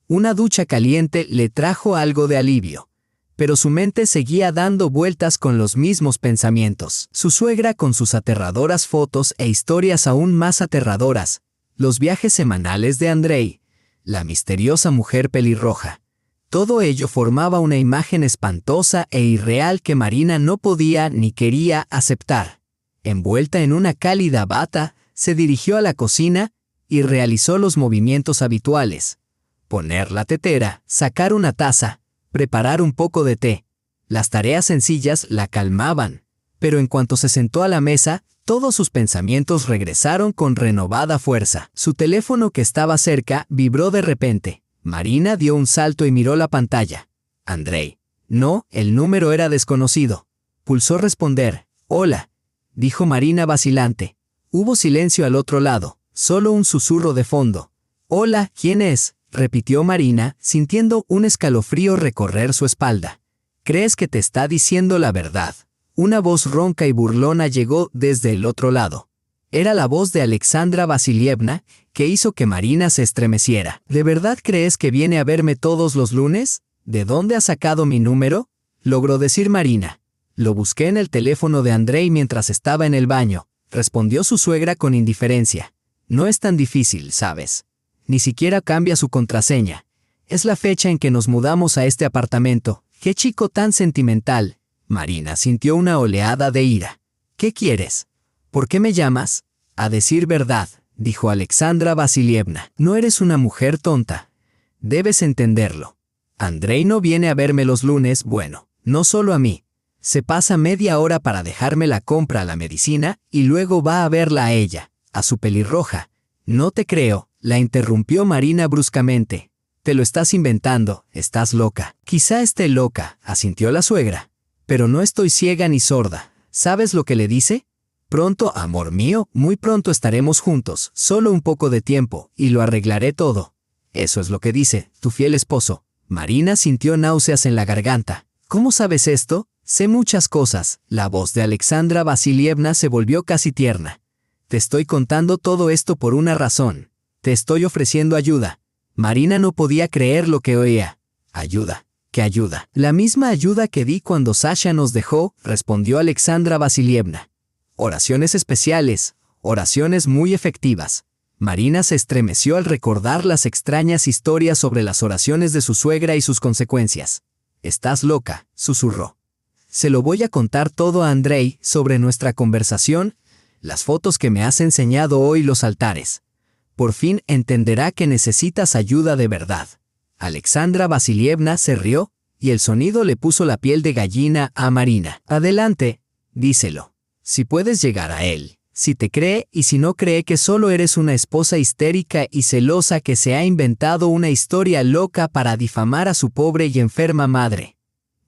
Una ducha caliente le trajo algo de alivio. Pero su mente seguía dando vueltas con los mismos pensamientos. Su suegra con sus aterradoras fotos e historias aún más aterradoras. Los viajes semanales de Andrei. La misteriosa mujer pelirroja. Todo ello formaba una imagen espantosa e irreal que Marina no podía ni quería aceptar. Envuelta en una cálida bata, se dirigió a la cocina y realizó los movimientos habituales. Poner la tetera, sacar una taza, preparar un poco de té. Las tareas sencillas la calmaban, pero en cuanto se sentó a la mesa, todos sus pensamientos regresaron con renovada fuerza. Su teléfono que estaba cerca vibró de repente. Marina dio un salto y miró la pantalla. Andrei. No, el número era desconocido. Pulsó responder. Hola, dijo Marina vacilante. Hubo silencio al otro lado, solo un susurro de fondo. Hola, ¿quién es?, repitió Marina, sintiendo un escalofrío recorrer su espalda. ¿Crees que te está diciendo la verdad? Una voz ronca y burlona llegó desde el otro lado. Era la voz de Alexandra Vasilievna, que hizo que Marina se estremeciera. ¿De verdad crees que viene a verme todos los lunes? ¿De dónde has sacado mi número?, logró decir Marina. Lo busqué en el teléfono de Andrei mientras estaba en el baño, respondió su suegra con indiferencia. No es tan difícil, ¿sabes? Ni siquiera cambia su contraseña. Es la fecha en que nos mudamos a este apartamento. ¡Qué chico tan sentimental! Marina sintió una oleada de ira. ¿Qué quieres? ¿Por qué me llamas? A decir verdad, dijo Alexandra Vasilievna. No eres una mujer tonta. Debes entenderlo. Andrei no viene a verme los lunes, bueno, no solo a mí. Se pasa media hora para dejarme la compra a la medicina y luego va a verla a ella, a su pelirroja. No te creo, la interrumpió Marina bruscamente. Te lo estás inventando, estás loca. Quizá esté loca, asintió la suegra. Pero no estoy ciega ni sorda. ¿Sabes lo que le dice? Pronto, amor mío, muy pronto estaremos juntos, solo un poco de tiempo, y lo arreglaré todo. Eso es lo que dice, tu fiel esposo. Marina sintió náuseas en la garganta. ¿Cómo sabes esto? Sé muchas cosas. La voz de Alexandra Vasilievna se volvió casi tierna. Te estoy contando todo esto por una razón. Te estoy ofreciendo ayuda. Marina no podía creer lo que oía. Ayuda. ¿Qué ayuda? La misma ayuda que di cuando Sasha nos dejó, respondió Alexandra Vasilievna. Oraciones especiales, oraciones muy efectivas. Marina se estremeció al recordar las extrañas historias sobre las oraciones de su suegra y sus consecuencias. Estás loca, susurró. Se lo voy a contar todo a Andrei sobre nuestra conversación, las fotos que me has enseñado hoy, los altares. Por fin entenderá que necesitas ayuda de verdad. Alexandra Vasilievna se rió, y el sonido le puso la piel de gallina a Marina. Adelante, díselo. Si puedes llegar a él, si te cree y si no cree que solo eres una esposa histérica y celosa que se ha inventado una historia loca para difamar a su pobre y enferma madre.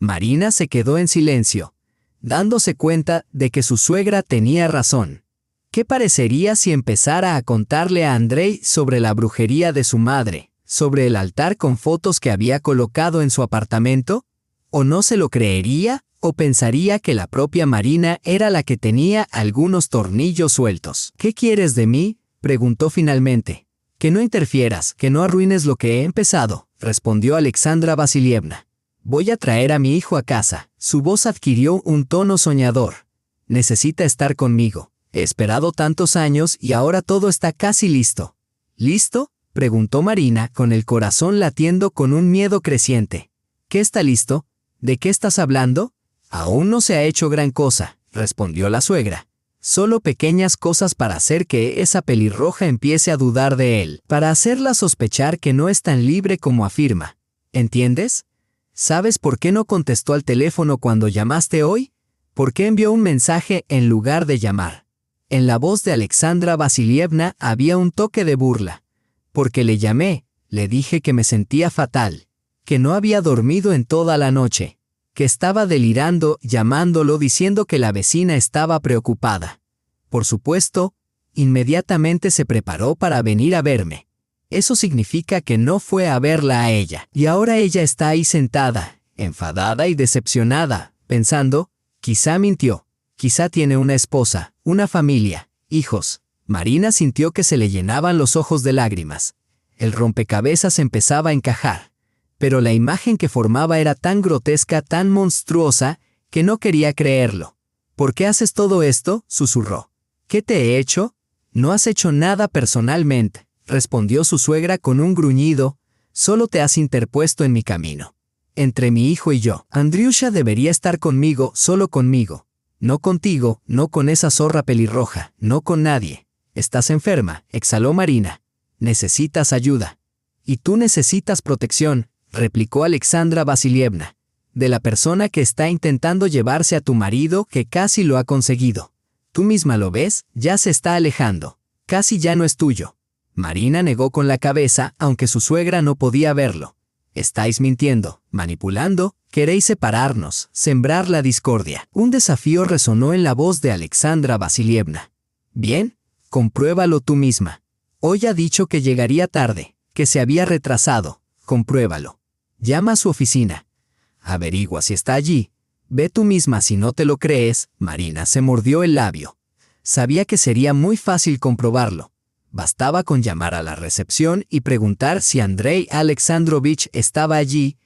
Marina se quedó en silencio, dándose cuenta de que su suegra tenía razón. ¿Qué parecería si empezara a contarle a Andrei sobre la brujería de su madre, sobre el altar con fotos que había colocado en su apartamento? ¿O no se lo creería? ¿O pensaría que la propia Marina era la que tenía algunos tornillos sueltos? ¿Qué quieres de mí?, preguntó finalmente. Que no interfieras, que no arruines lo que he empezado, respondió Alexandra Vasilievna. Voy a traer a mi hijo a casa. Su voz adquirió un tono soñador. Necesita estar conmigo. He esperado tantos años y ahora todo está casi listo. ¿Listo?, preguntó Marina con el corazón latiendo con un miedo creciente. ¿Qué está listo? ¿De qué estás hablando? Aún no se ha hecho gran cosa, respondió la suegra. Solo pequeñas cosas para hacer que esa pelirroja empiece a dudar de él, para hacerla sospechar que no es tan libre como afirma. ¿Entiendes? ¿Sabes por qué no contestó al teléfono cuando llamaste hoy? ¿Por qué envió un mensaje en lugar de llamar? En la voz de Alexandra Vasilievna había un toque de burla. Porque le llamé, le dije que me sentía fatal, que no había dormido en toda la noche, que estaba delirando llamándolo diciendo que la vecina estaba preocupada. Por supuesto, inmediatamente se preparó para venir a verme. Eso significa que no fue a verla a ella. Y ahora ella está ahí sentada, enfadada y decepcionada, pensando, quizá mintió, quizá tiene una esposa, una familia, hijos. Marina sintió que se le llenaban los ojos de lágrimas. El rompecabezas empezaba a encajar. Pero la imagen que formaba era tan grotesca, tan monstruosa, que no quería creerlo. ¿Por qué haces todo esto?, susurró. ¿Qué te he hecho? No has hecho nada personalmente, respondió su suegra con un gruñido. Solo te has interpuesto en mi camino. Entre mi hijo y yo. Andriusha debería estar conmigo, solo conmigo. No contigo, no con esa zorra pelirroja, no con nadie. Estás enferma, exhaló Marina. Necesitas ayuda. Y tú necesitas protección, replicó Alexandra Vasilievna. De la persona que está intentando llevarse a tu marido, que casi lo ha conseguido. Tú misma lo ves, ya se está alejando. Casi ya no es tuyo. Marina negó con la cabeza, aunque su suegra no podía verlo. Estáis mintiendo, manipulando, queréis separarnos, sembrar la discordia. Un desafío resonó en la voz de Alexandra Vasilievna. Bien, compruébalo tú misma. Hoy ha dicho que llegaría tarde, que se había retrasado. Compruébalo. Llama a su oficina. Averigua si está allí. Ve tú misma si no te lo crees. Marina se mordió el labio. Sabía que sería muy fácil comprobarlo. Bastaba con llamar a la recepción y preguntar si Andrei Alexandrovich estaba allí,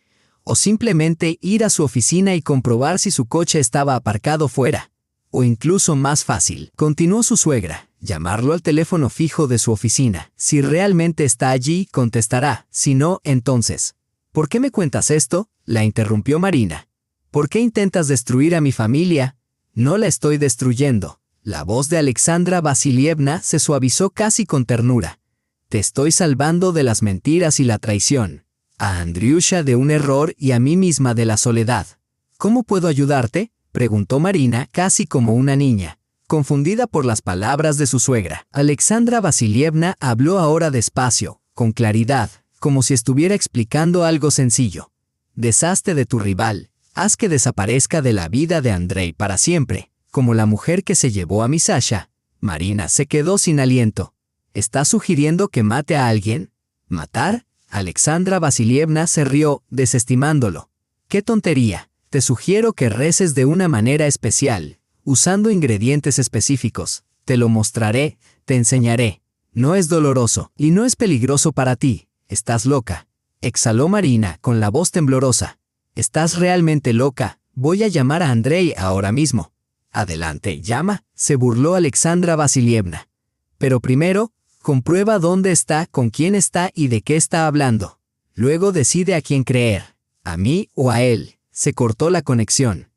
o simplemente ir a su oficina y comprobar si su coche estaba aparcado fuera. O incluso más fácil, continuó su suegra, llamarlo al teléfono fijo de su oficina. Si realmente está allí, contestará. Si no, entonces. ¿Por qué me cuentas esto?, la interrumpió Marina. ¿Por qué intentas destruir a mi familia? No la estoy destruyendo. La voz de Alexandra Vasilievna se suavizó casi con ternura. Te estoy salvando de las mentiras y la traición. A Andriusha de un error y a mí misma de la soledad. ¿Cómo puedo ayudarte?, preguntó Marina casi como una niña, confundida por las palabras de su suegra. Alexandra Vasilievna habló ahora despacio, con claridad, como si estuviera explicando algo sencillo. Deshazte de tu rival, haz que desaparezca de la vida de Andrei para siempre, como la mujer que se llevó a mi Sasha. Marina se quedó sin aliento. ¿Estás sugiriendo que mate a alguien? ¿Matar? Alexandra Vasilievna se rió, desestimándolo. ¡Qué tontería! Te sugiero que reces de una manera especial, usando ingredientes específicos. Te lo mostraré, te enseñaré. No es doloroso, y no es peligroso para ti. Estás loca. Exhaló Marina con la voz temblorosa. Estás realmente loca. Voy a llamar a Andrei ahora mismo. Adelante, llama, se burló Alexandra Vasilievna. Pero primero, comprueba dónde está, con quién está y de qué está hablando. Luego decide a quién creer, a mí o a él. Se cortó la conexión.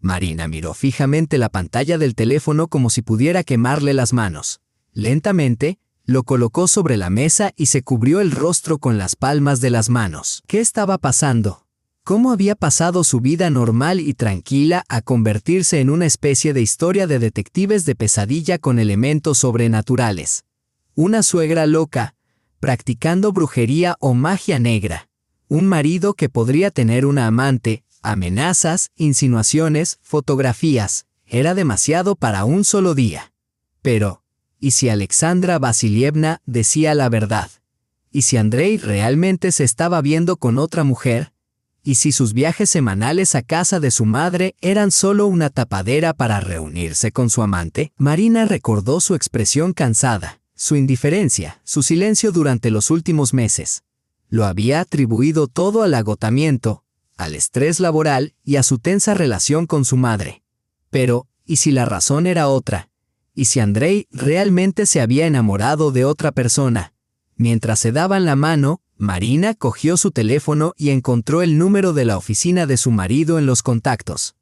Marina miró fijamente la pantalla del teléfono como si pudiera quemarle las manos. Lentamente, lo colocó sobre la mesa y se cubrió el rostro con las palmas de las manos. ¿Qué estaba pasando? ¿Cómo había pasado su vida normal y tranquila a convertirse en una especie de historia de detectives de pesadilla con elementos sobrenaturales? Una suegra loca, practicando brujería o magia negra. Un marido que podría tener una amante, amenazas, insinuaciones, fotografías. Era demasiado para un solo día. Pero, ¿y si Alexandra Vasilievna decía la verdad? ¿Y si Andrei realmente se estaba viendo con otra mujer? ¿Y si sus viajes semanales a casa de su madre eran solo una tapadera para reunirse con su amante? Marina recordó su expresión cansada, su indiferencia, su silencio durante los últimos meses. Lo había atribuido todo al agotamiento, al estrés laboral y a su tensa relación con su madre. Pero, ¿y si la razón era otra? ¿Y si Andrei realmente se había enamorado de otra persona? Mientras se daban la mano, Marina cogió su teléfono y encontró el número de la oficina de su marido en los contactos.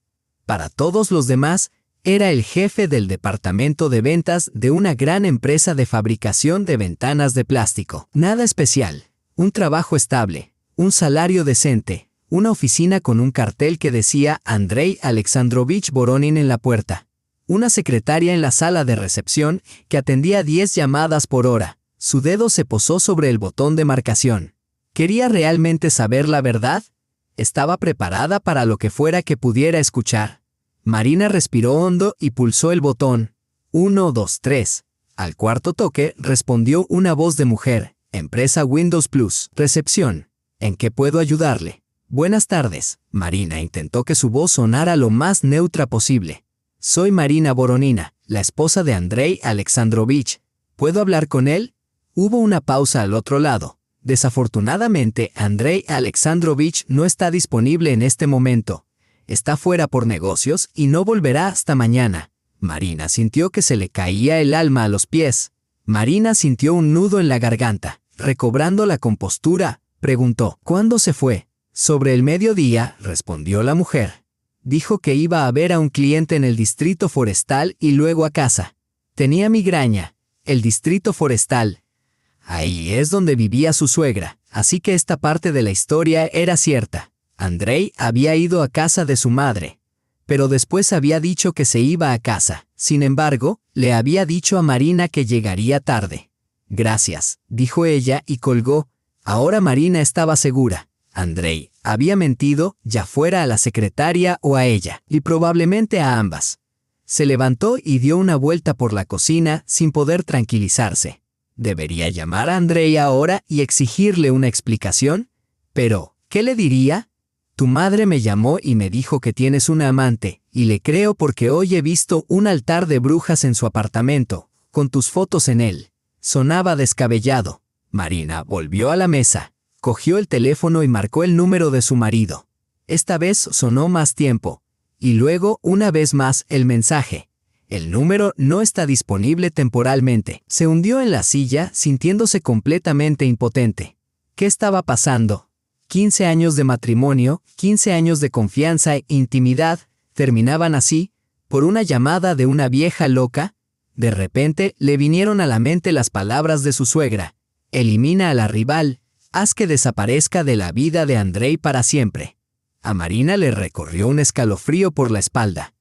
Para todos los demás, era el jefe del departamento de ventas de una gran empresa de fabricación de ventanas de plástico. Nada especial, un trabajo estable, un salario decente, una oficina con un cartel que decía Andrei Alexandrovich Voronin en la puerta. Una secretaria en la sala de recepción que atendía 10 llamadas por hora. Su dedo se posó sobre el botón de marcación. ¿Quería realmente saber la verdad? Estaba preparada para lo que fuera que pudiera escuchar. Marina respiró hondo y pulsó el botón. 1, 2, 3. Al cuarto toque respondió una voz de mujer. Empresa Windows Plus. Recepción. ¿En qué puedo ayudarle? Buenas tardes. Marina intentó que su voz sonara lo más neutra posible. Soy Marina Voronina, la esposa de Andrei Alexandrovich. ¿Puedo hablar con él? Hubo una pausa al otro lado. Desafortunadamente, Andrei Alexandrovich no está disponible en este momento. Está fuera por negocios y no volverá hasta mañana. Marina sintió que se le caía el alma a los pies. Marina sintió un nudo en la garganta. Recobrando la compostura, preguntó: ¿Cuándo se fue? Sobre el mediodía, respondió la mujer. Dijo que iba a ver a un cliente en el distrito forestal y luego a casa. Tenía migraña. El distrito forestal. Ahí es donde vivía su suegra, así que esta parte de la historia era cierta. Andrei había ido a casa de su madre, pero después había dicho que se iba a casa. Sin embargo, le había dicho a Marina que llegaría tarde. Gracias, dijo ella y colgó. Ahora Marina estaba segura. Andrei había mentido, ya fuera a la secretaria o a ella, y probablemente a ambas. Se levantó y dio una vuelta por la cocina sin poder tranquilizarse. ¿Debería llamar a Andrei ahora y exigirle una explicación? Pero, ¿qué le diría? Tu madre me llamó y me dijo que tienes una amante, y le creo porque hoy he visto un altar de brujas en su apartamento, con tus fotos en él. Sonaba descabellado. Marina volvió a la mesa, cogió el teléfono y marcó el número de su marido. Esta vez sonó más tiempo, y luego una vez más el mensaje. El número no está disponible temporalmente. Se hundió en la silla, sintiéndose completamente impotente. ¿Qué estaba pasando? 15 años de matrimonio, 15 años de confianza e intimidad, terminaban así, por una llamada de una vieja loca. De repente le vinieron a la mente las palabras de su suegra: elimina a la rival, haz que desaparezca de la vida de Andrei para siempre. A Marina le recorrió un escalofrío por la espalda.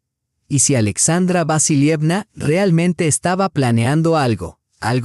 ¿Y si Alexandra Vasilievna realmente estaba planeando algo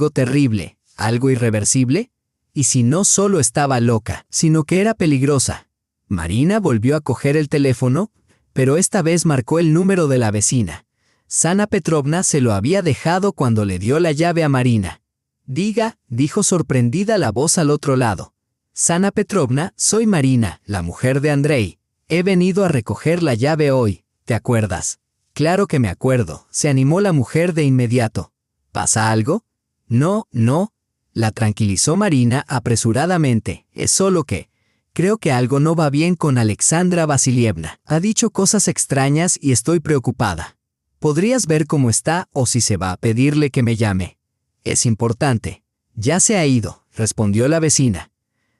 terrible, algo irreversible? ¿Y si no solo estaba loca, sino que era peligrosa? Marina volvió a coger el teléfono, pero esta vez marcó el número de la vecina. Sana Petrovna se lo había dejado cuando le dio la llave a Marina. Diga, dijo sorprendida la voz al otro lado. Sana Petrovna, soy Marina, la mujer de Andrei. He venido a recoger la llave hoy, ¿te acuerdas? Claro que me acuerdo, se animó la mujer de inmediato. ¿Pasa algo? No, la tranquilizó Marina apresuradamente. Es solo que creo que algo no va bien con Alexandra Vasilievna. Ha dicho cosas extrañas y estoy preocupada. ¿Podrías ver cómo está o si se va a pedirle que me llame? Es importante. Ya se ha ido, respondió la vecina.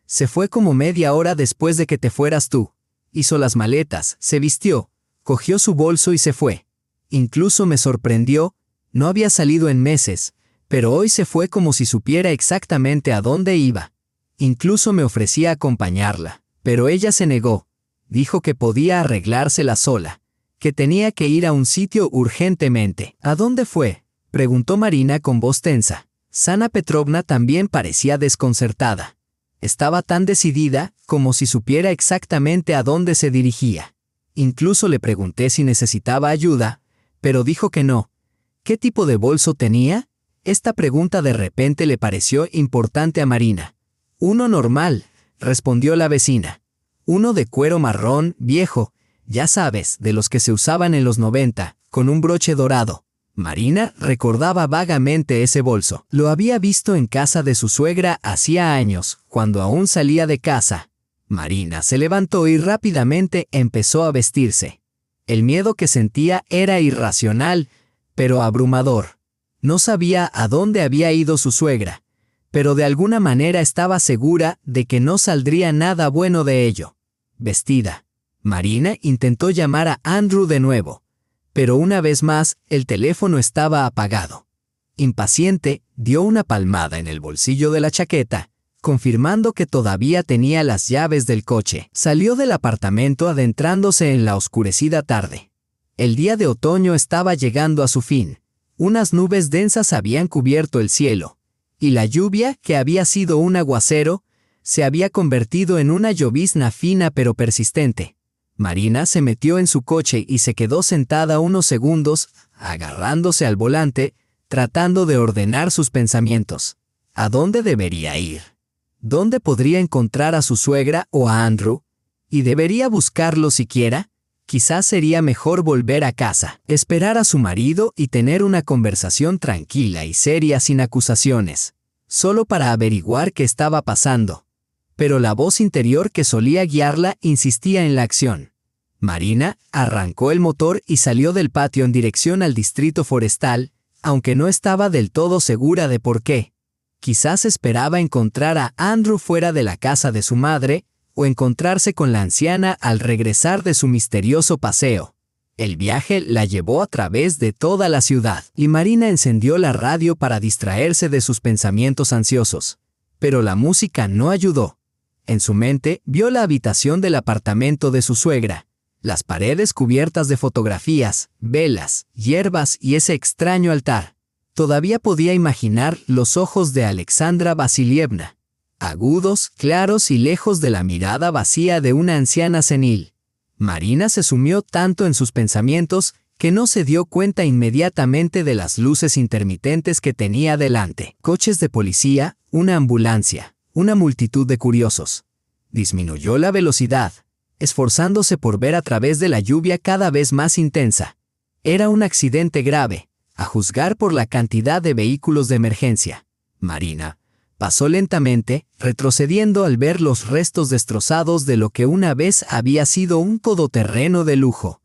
Se fue como media hora después de que te fueras tú. Hizo las maletas, se vistió, cogió su bolso y se fue. Incluso me sorprendió, no había salido en meses, pero hoy se fue como si supiera exactamente a dónde iba. Incluso me ofrecía acompañarla, pero ella se negó. Dijo que podía arreglársela sola, que tenía que ir a un sitio urgentemente. ¿A dónde fue?, preguntó Marina con voz tensa. Sana Petrovna también parecía desconcertada. Estaba tan decidida como si supiera exactamente a dónde se dirigía. Incluso le pregunté si necesitaba ayuda, pero dijo que no. ¿Qué tipo de bolso tenía? Esta pregunta de repente le pareció importante a Marina. Uno normal, respondió la vecina. Uno de cuero marrón, viejo, ya sabes, de los que se usaban en los 90, con un broche dorado. Marina recordaba vagamente ese bolso. Lo había visto en casa de su suegra hacía años, cuando aún salía de casa. Marina se levantó y rápidamente empezó a vestirse. El miedo que sentía era irracional, pero abrumador. No sabía a dónde había ido su suegra, pero de alguna manera estaba segura de que no saldría nada bueno de ello. Vestida, Marina intentó llamar a Andrew de nuevo, pero una vez más el teléfono estaba apagado. Impaciente, dio una palmada en el bolsillo de la chaqueta, confirmando que todavía tenía las llaves del coche. Salió del apartamento adentrándose en la oscurecida tarde. El día de otoño estaba llegando a su fin. Unas nubes densas habían cubierto el cielo, y la lluvia, que había sido un aguacero, se había convertido en una llovizna fina pero persistente. Marina se metió en su coche y se quedó sentada unos segundos, agarrándose al volante, tratando de ordenar sus pensamientos. ¿A dónde debería ir? ¿Dónde podría encontrar a su suegra o a Andrew? ¿Y debería buscarlo siquiera? Quizás sería mejor volver a casa, esperar a su marido y tener una conversación tranquila y seria sin acusaciones, solo para averiguar qué estaba pasando. pero la voz interior que solía guiarla insistía en la acción. Marina arrancó el motor y salió del patio en dirección al distrito forestal, aunque no estaba del todo segura de por qué. Quizás esperaba encontrar a Andrew fuera de la casa de su madre, o encontrarse con la anciana al regresar de su misterioso paseo. El viaje la llevó a través de toda la ciudad, y Marina encendió la radio para distraerse de sus pensamientos ansiosos. Pero la música no ayudó. En su mente vio la habitación del apartamento de su suegra, las paredes cubiertas de fotografías, velas, hierbas y ese extraño altar. Todavía podía imaginar los ojos de Alexandra Vasilievna, agudos, claros y lejos de la mirada vacía de una anciana senil. Marina se sumió tanto en sus pensamientos que no se dio cuenta inmediatamente de las luces intermitentes que tenía delante. Coches de policía, una ambulancia, una multitud de curiosos. Disminuyó la velocidad, esforzándose por ver a través de la lluvia cada vez más intensa. Era un accidente grave, a juzgar por la cantidad de vehículos de emergencia. Marina pasó lentamente, retrocediendo al ver los restos destrozados de lo que una vez había sido un todoterreno de lujo.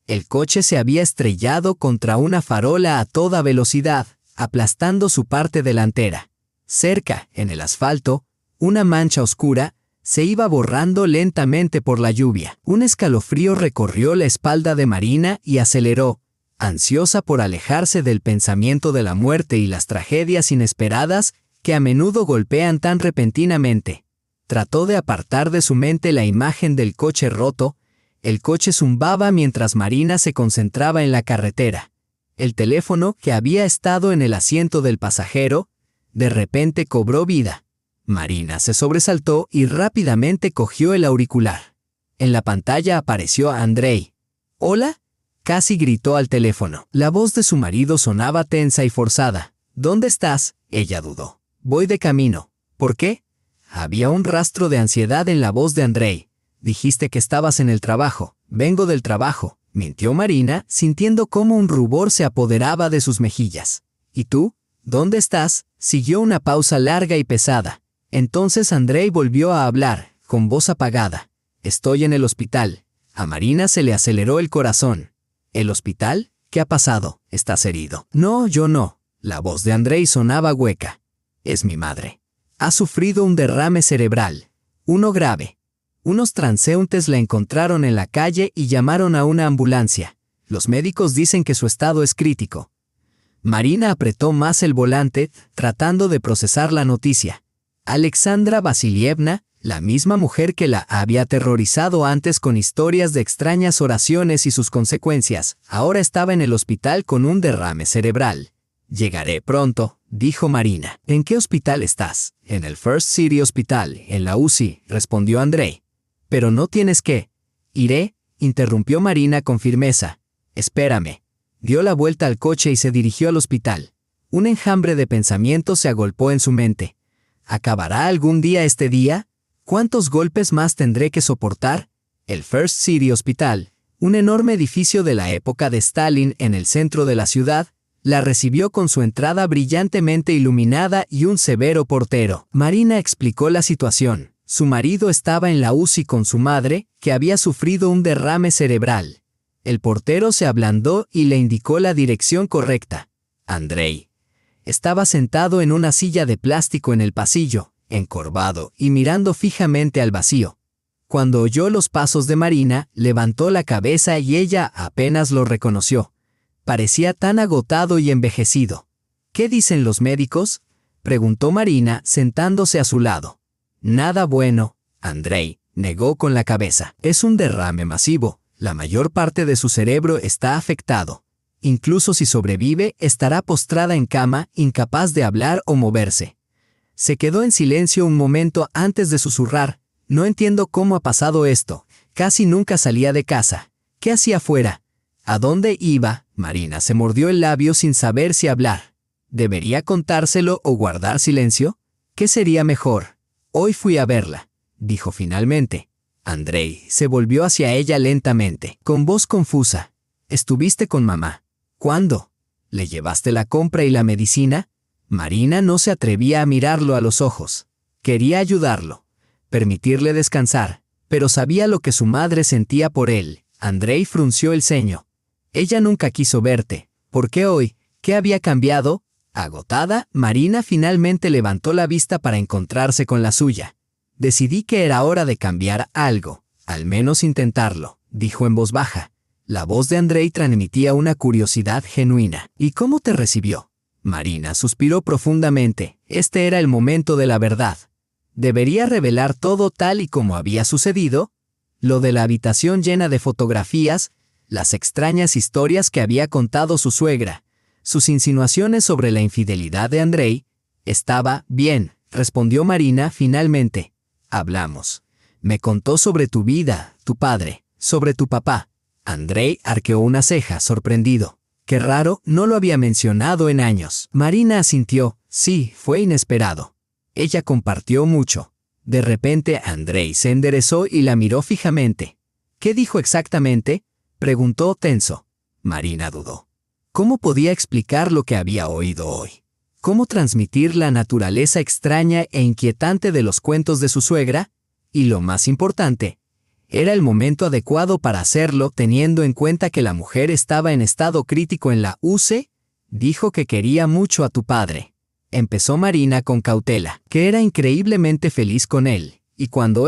El coche se había estrellado contra una farola a toda velocidad, aplastando su parte delantera. Cerca, en el asfalto, una mancha oscura se iba borrando lentamente por la lluvia. Un escalofrío recorrió la espalda de Marina y aceleró, ansiosa por alejarse del pensamiento de la muerte y las tragedias inesperadas que a menudo golpean tan repentinamente. Trató de apartar de su mente la imagen del coche roto. El coche zumbaba mientras Marina se concentraba en la carretera. El teléfono, que había estado en el asiento del pasajero, de repente cobró vida. Marina se sobresaltó y rápidamente cogió el auricular. En la pantalla apareció Andrei. «¿Hola?», casi gritó al teléfono. La voz de su marido sonaba tensa y forzada. «¿Dónde estás?», ella dudó. «Voy de camino». «¿Por qué?». Había un rastro de ansiedad en la voz de Andrei. «Dijiste que estabas en el trabajo». «Vengo del trabajo», mintió Marina, sintiendo cómo un rubor se apoderaba de sus mejillas. «¿Y tú? ¿Dónde estás?». Siguió una pausa larga y pesada. Entonces Andrei volvió a hablar, con voz apagada. «Estoy en el hospital». A Marina se le aceleró el corazón. «¿El hospital? ¿Qué ha pasado? ¿Estás herido?». «No, yo no». La voz de Andrei sonaba hueca. «Es mi madre. Ha sufrido un derrame cerebral. Uno grave. Unos transeúntes la encontraron en la calle y llamaron a una ambulancia. Los médicos dicen que su estado es crítico». Marina apretó más el volante, tratando de procesar la noticia. Alexandra Vasilievna, la misma mujer que la había aterrorizado antes con historias de extrañas oraciones y sus consecuencias, ahora estaba en el hospital con un derrame cerebral. «Llegaré pronto», dijo Marina. «¿En qué hospital estás?». «En el First City Hospital, en la UCI», respondió Andrei. «Pero no tienes que». «Iré», interrumpió Marina con firmeza. «Espérame». Dio la vuelta al coche y se dirigió al hospital. Un enjambre de pensamientos se agolpó en su mente. ¿Acabará algún día este día? ¿Cuántos golpes más tendré que soportar? El First City Hospital, un enorme edificio de la época de Stalin en el centro de la ciudad, la recibió con su entrada brillantemente iluminada y un severo portero. Marina explicó la situación. Su marido estaba en la UCI con su madre, que había sufrido un derrame cerebral. El portero se ablandó y le indicó la dirección correcta. Andrei estaba sentado en una silla de plástico en el pasillo, encorvado y mirando fijamente al vacío. Cuando oyó los pasos de Marina, levantó la cabeza y ella apenas lo reconoció. Parecía tan agotado y envejecido. «¿Qué dicen los médicos?», preguntó Marina, sentándose a su lado. «Nada bueno», Andrei negó con la cabeza. «Es un derrame masivo. La mayor parte de su cerebro está afectado. Incluso si sobrevive, estará postrada en cama, incapaz de hablar o moverse». Se quedó en silencio un momento antes de susurrar. «No entiendo cómo ha pasado esto. Casi nunca salía de casa. ¿Qué hacía fuera? ¿A dónde iba?». Marina se mordió el labio sin saber si hablar. ¿Debería contárselo o guardar silencio? ¿Qué sería mejor? «Hoy fui a verla», dijo finalmente. Andrei se volvió hacia ella lentamente, con voz confusa. «¿Estuviste con mamá? ¿Cuándo? ¿Le llevaste la compra y la medicina?». Marina no se atrevía a mirarlo a los ojos. Quería ayudarlo, permitirle descansar, pero sabía lo que su madre sentía por él. Andrei frunció el ceño. Ella nunca quiso verte. ¿Por qué hoy? ¿Qué había cambiado? Agotada, Marina finalmente levantó la vista para encontrarse con la suya. Decidí que era hora de cambiar algo, al menos intentarlo, dijo en voz baja. La voz de Andrei transmitía una curiosidad genuina. ¿Y cómo te recibió? Marina suspiró profundamente. Este era el momento de la verdad. ¿Debería revelar todo tal y como había sucedido? Lo de la habitación llena de fotografías, las extrañas historias que había contado su suegra, sus insinuaciones sobre la infidelidad de Andrei. Estaba bien, respondió Marina finalmente. Hablamos. Me contó sobre tu vida, tu padre, sobre tu papá. Andrei arqueó una ceja, sorprendido. Qué raro, no lo había mencionado en años. Marina asintió. Sí, fue inesperado. Ella compartió mucho. De repente Andrei se enderezó y la miró fijamente. ¿Qué dijo exactamente?, preguntó tenso. Marina dudó. ¿Cómo podía explicar lo que había oído hoy? ¿Cómo transmitir la naturaleza extraña e inquietante de los cuentos de su suegra? Y lo más importante, era el momento adecuado para hacerlo teniendo en cuenta que la mujer estaba en estado crítico en la UCI. Dijo que quería mucho a tu padre. Empezó Marina con cautela, que era increíblemente feliz con él, y cuando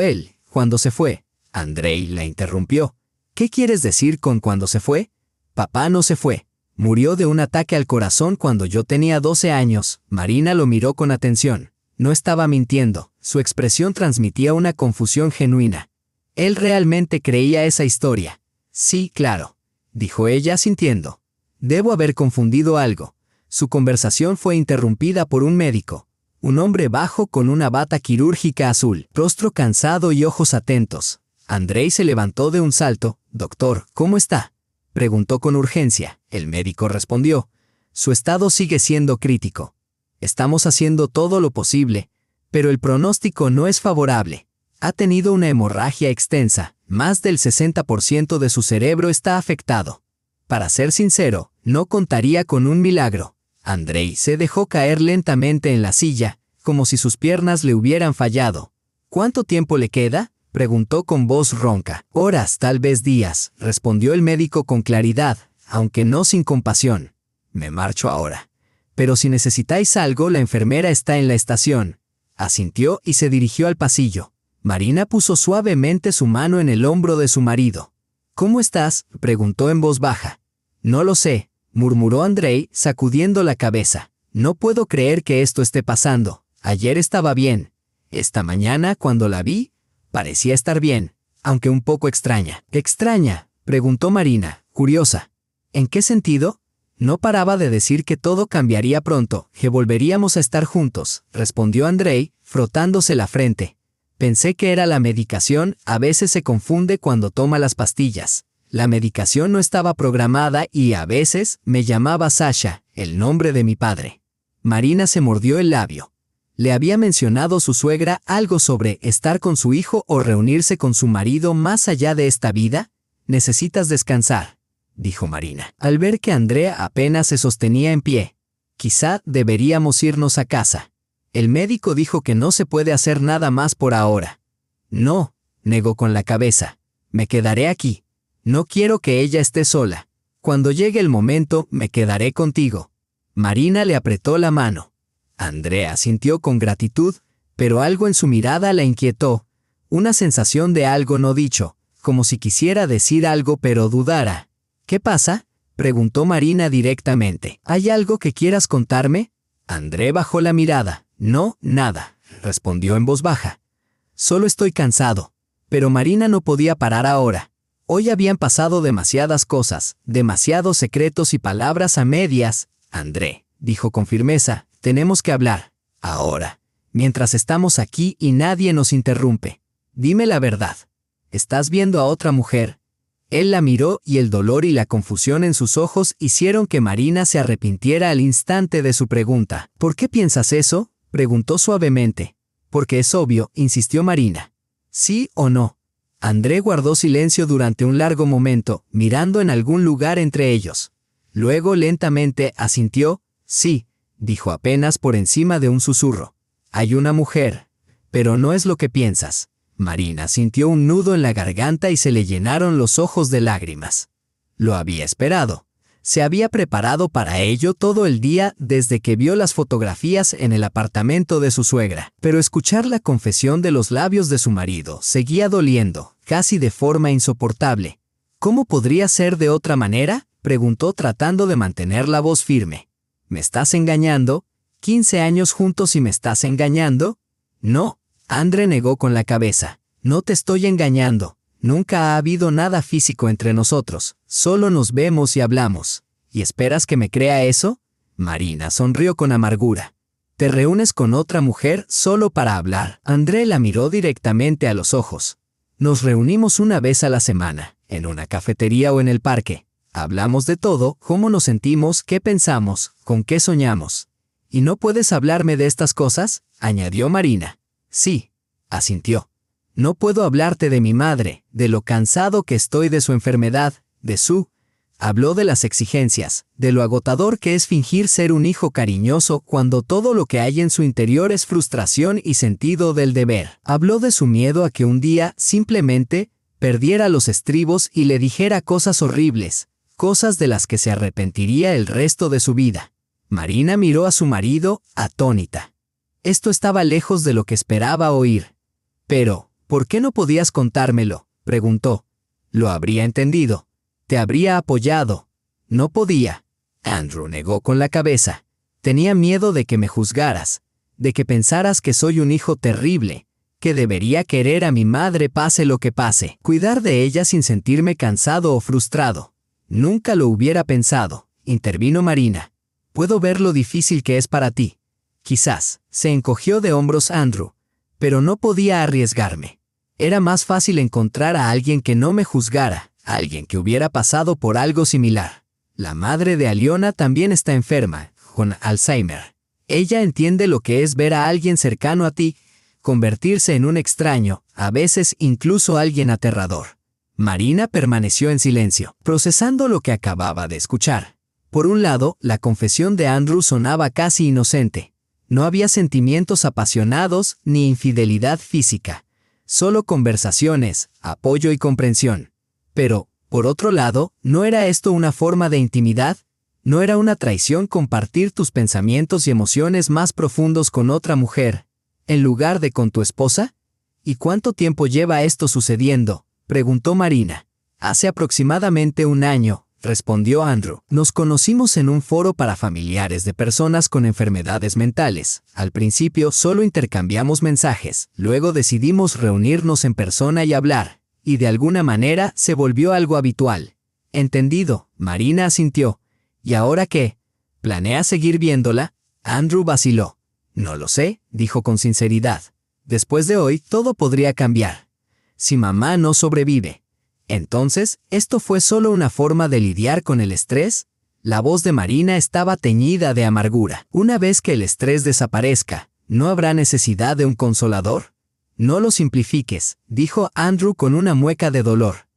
se fue, Andrei la interrumpió. ¿Qué quieres decir con cuando se fue? Papá no se fue. Murió de un ataque al corazón cuando yo tenía 12 años. Marina lo miró con atención. No estaba mintiendo. Su expresión transmitía una confusión genuina. Él realmente creía esa historia. Sí, claro, dijo ella sintiendo. Debo haber confundido algo. Su conversación fue interrumpida por un médico. Un hombre bajo con una bata quirúrgica azul, rostro cansado y ojos atentos. Andrei se levantó de un salto. Doctor, ¿cómo está?, preguntó con urgencia. El médico respondió. Su estado sigue siendo crítico. Estamos haciendo todo lo posible, pero el pronóstico no es favorable. Ha tenido una hemorragia extensa. Más del 60% de su cerebro está afectado. Para ser sincero, no contaría con un milagro. Andrei se dejó caer lentamente en la silla, como si sus piernas le hubieran fallado. ¿Cuánto tiempo le queda?, preguntó con voz ronca. Horas, tal vez días, respondió el médico con claridad, aunque no sin compasión. Me marcho ahora. Pero si necesitáis algo, la enfermera está en la estación. Asintió y se dirigió al pasillo. Marina puso suavemente su mano en el hombro de su marido. ¿Cómo estás?, preguntó en voz baja. No lo sé, murmuró Andrei, sacudiendo la cabeza. No puedo creer que esto esté pasando. Ayer estaba bien. Esta mañana, cuando la vi, parecía estar bien, aunque un poco extraña. ¿Extraña?, preguntó Marina, curiosa. ¿En qué sentido? No paraba de decir que todo cambiaría pronto, que volveríamos a estar juntos, respondió Andrei, frotándose la frente. Pensé que era la medicación. A veces se confunde cuando toma las pastillas. La medicación no estaba programada y a veces me llamaba Sasha, el nombre de mi padre. Marina se mordió el labio. ¿Le había mencionado su suegra algo sobre estar con su hijo o reunirse con su marido más allá de esta vida? Necesitas descansar, dijo Marina, al ver que Andrea apenas se sostenía en pie. Quizá deberíamos irnos a casa. El médico dijo que no se puede hacer nada más por ahora. No, negó con la cabeza. Me quedaré aquí. No quiero que ella esté sola. Cuando llegue el momento, me quedaré contigo. Marina le apretó la mano. Andrea sintió con gratitud, pero algo en su mirada la inquietó. Una sensación de algo no dicho, como si quisiera decir algo pero dudara. ¿Qué pasa?, preguntó Marina directamente. ¿Hay algo que quieras contarme? André bajó la mirada. No, nada, respondió en voz baja. Solo estoy cansado. Pero Marina no podía parar ahora. Hoy habían pasado demasiadas cosas, demasiados secretos y palabras a medias. André, dijo con firmeza, tenemos que hablar. Ahora. Mientras estamos aquí y nadie nos interrumpe. Dime la verdad. ¿Estás viendo a otra mujer? Él la miró y el dolor y la confusión en sus ojos hicieron que Marina se arrepintiera al instante de su pregunta. ¿Por qué piensas eso?, preguntó suavemente. Porque es obvio, insistió Marina. ¿Sí o no? André guardó silencio durante un largo momento, mirando en algún lugar entre ellos. Luego lentamente asintió. Sí, dijo apenas por encima de un susurro. Hay una mujer, Pero no es lo que piensas. Marina sintió un nudo en la garganta y se le llenaron los ojos de lágrimas. Lo había esperado. Se había preparado para ello todo el día desde que vio las fotografías en el apartamento de su suegra. Pero escuchar la confesión de los labios de su marido seguía doliendo, casi de forma insoportable. ¿Cómo podría ser de otra manera?, preguntó tratando de mantener la voz firme. ¿Me estás engañando? ¿15 años juntos y me estás engañando? No. Andre negó con la cabeza. No te estoy engañando. Nunca ha habido nada físico entre nosotros. Solo nos vemos y hablamos. ¿Y esperas que me crea eso? Marina sonrió con amargura. ¿Te reúnes con otra mujer solo para hablar? André la miró directamente a los ojos. Nos reunimos una vez a la semana, en una cafetería o en el parque. Hablamos de todo, cómo nos sentimos, qué pensamos, con qué soñamos. ¿Y no puedes hablarme de estas cosas?, añadió Marina. Sí, asintió. No puedo hablarte de mi madre, de lo cansado que estoy de su enfermedad, de su... Habló de las exigencias, de lo agotador que es fingir ser un hijo cariñoso cuando todo lo que hay en su interior es frustración y sentido del deber. Habló de su miedo a que un día, simplemente, perdiera los estribos y le dijera cosas horribles, cosas de las que se arrepentiría el resto de su vida. Marina miró a su marido, atónita. Esto estaba lejos de lo que esperaba oír. Pero, ¿por qué no podías contármelo?, preguntó. Lo habría entendido. Te habría apoyado. No podía. Andrew negó con la cabeza. Tenía miedo de que me juzgaras, de que pensaras que soy un hijo terrible, que debería querer a mi madre pase lo que pase, cuidar de ella sin sentirme cansado o frustrado. Nunca lo hubiera pensado, intervino Marina. Puedo ver lo difícil que es para ti. Quizás, se encogió de hombros Andrew, pero no podía arriesgarme. Era más fácil encontrar a alguien que no me juzgara, alguien que hubiera pasado por algo similar. La madre de Aliona también está enferma, con Alzheimer. Ella entiende lo que es ver a alguien cercano a ti, convertirse en un extraño, a veces incluso alguien aterrador. Marina permaneció en silencio, procesando lo que acababa de escuchar. Por un lado, la confesión de Andrew sonaba casi inocente. No había sentimientos apasionados ni infidelidad física. Solo conversaciones, apoyo y comprensión. Pero, por otro lado, ¿no era esto una forma de intimidad? ¿No era una traición compartir tus pensamientos y emociones más profundos con otra mujer, en lugar de con tu esposa? ¿Y cuánto tiempo lleva esto sucediendo?, preguntó Marina. Hace aproximadamente 1 año, respondió Andrew. Nos conocimos en un foro para familiares de personas con enfermedades mentales. Al principio solo intercambiamos mensajes, luego decidimos reunirnos en persona y hablar, y de alguna manera se volvió algo habitual. Entendido, Marina asintió. ¿Y ahora qué? ¿Planeas seguir viéndola? Andrew vaciló. No lo sé, dijo con sinceridad. Después de hoy, todo podría cambiar. Si mamá no sobrevive. Entonces, ¿esto fue solo una forma de lidiar con el estrés? La voz de Marina estaba teñida de amargura. Una vez que el estrés desaparezca, ¿no habrá necesidad de un consolador? No lo simplifiques, dijo Andrew con una mueca de dolor.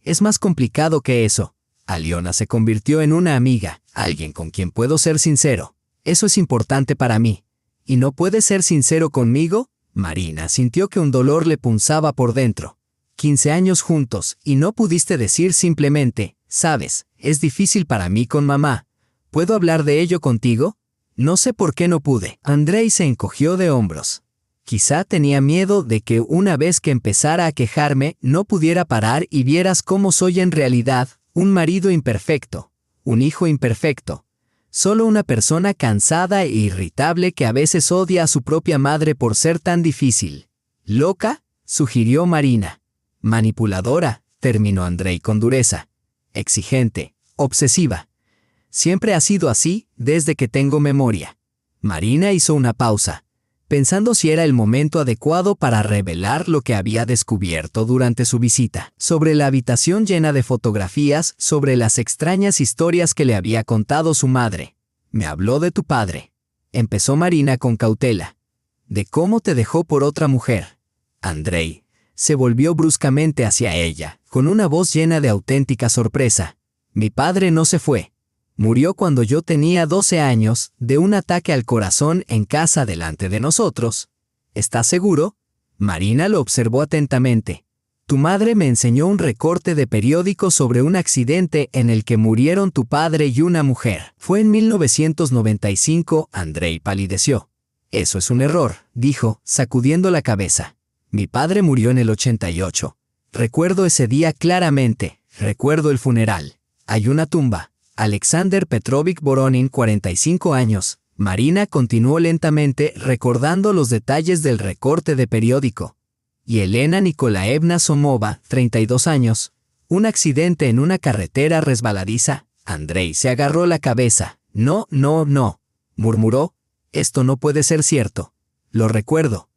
Es más complicado que eso. Aliona se convirtió en una amiga, alguien con quien puedo ser sincero. Eso es importante para mí. ¿Y no puedes ser sincero conmigo? Marina sintió que un dolor le punzaba por dentro. 15 años juntos, y no pudiste decir simplemente, sabes, es difícil para mí con mamá. ¿Puedo hablar de ello contigo? No sé por qué no pude. Andrei se encogió de hombros. Quizá tenía miedo de que una vez que empezara a quejarme, no pudiera parar y vieras cómo soy en realidad, un marido imperfecto, un hijo imperfecto. Solo una persona cansada e irritable que a veces odia a su propia madre por ser tan difícil. ¿Loca?, sugirió Marina. Manipuladora, terminó Andrei con dureza. Exigente, obsesiva. Siempre ha sido así, desde que tengo memoria. Marina hizo una pausa, pensando si era el momento adecuado para revelar lo que había descubierto durante su visita. Sobre la habitación llena de fotografías, sobre las extrañas historias que le había contado su madre. Me habló de tu padre. Empezó Marina con cautela. De cómo te dejó por otra mujer. Andrei se volvió bruscamente hacia ella, con una voz llena de auténtica sorpresa. Mi padre no se fue. Murió cuando yo tenía 12 años, de un ataque al corazón en casa delante de nosotros. ¿Estás seguro? Marina lo observó atentamente. Tu madre me enseñó un recorte de periódico sobre un accidente en el que murieron tu padre y una mujer. Fue en 1995, Andrei palideció. Eso es un error, dijo, sacudiendo la cabeza. Mi padre murió en el 88. Recuerdo ese día claramente, recuerdo el funeral. Hay una tumba. Alexander Petrovich Voronin, 45 años. Marina continuó lentamente recordando los detalles del recorte de periódico. Y Elena Nikolaevna Somova, 32 años. Un accidente en una carretera resbaladiza. Andrei se agarró la cabeza. No, murmuró. Esto no puede ser cierto. Lo recuerdo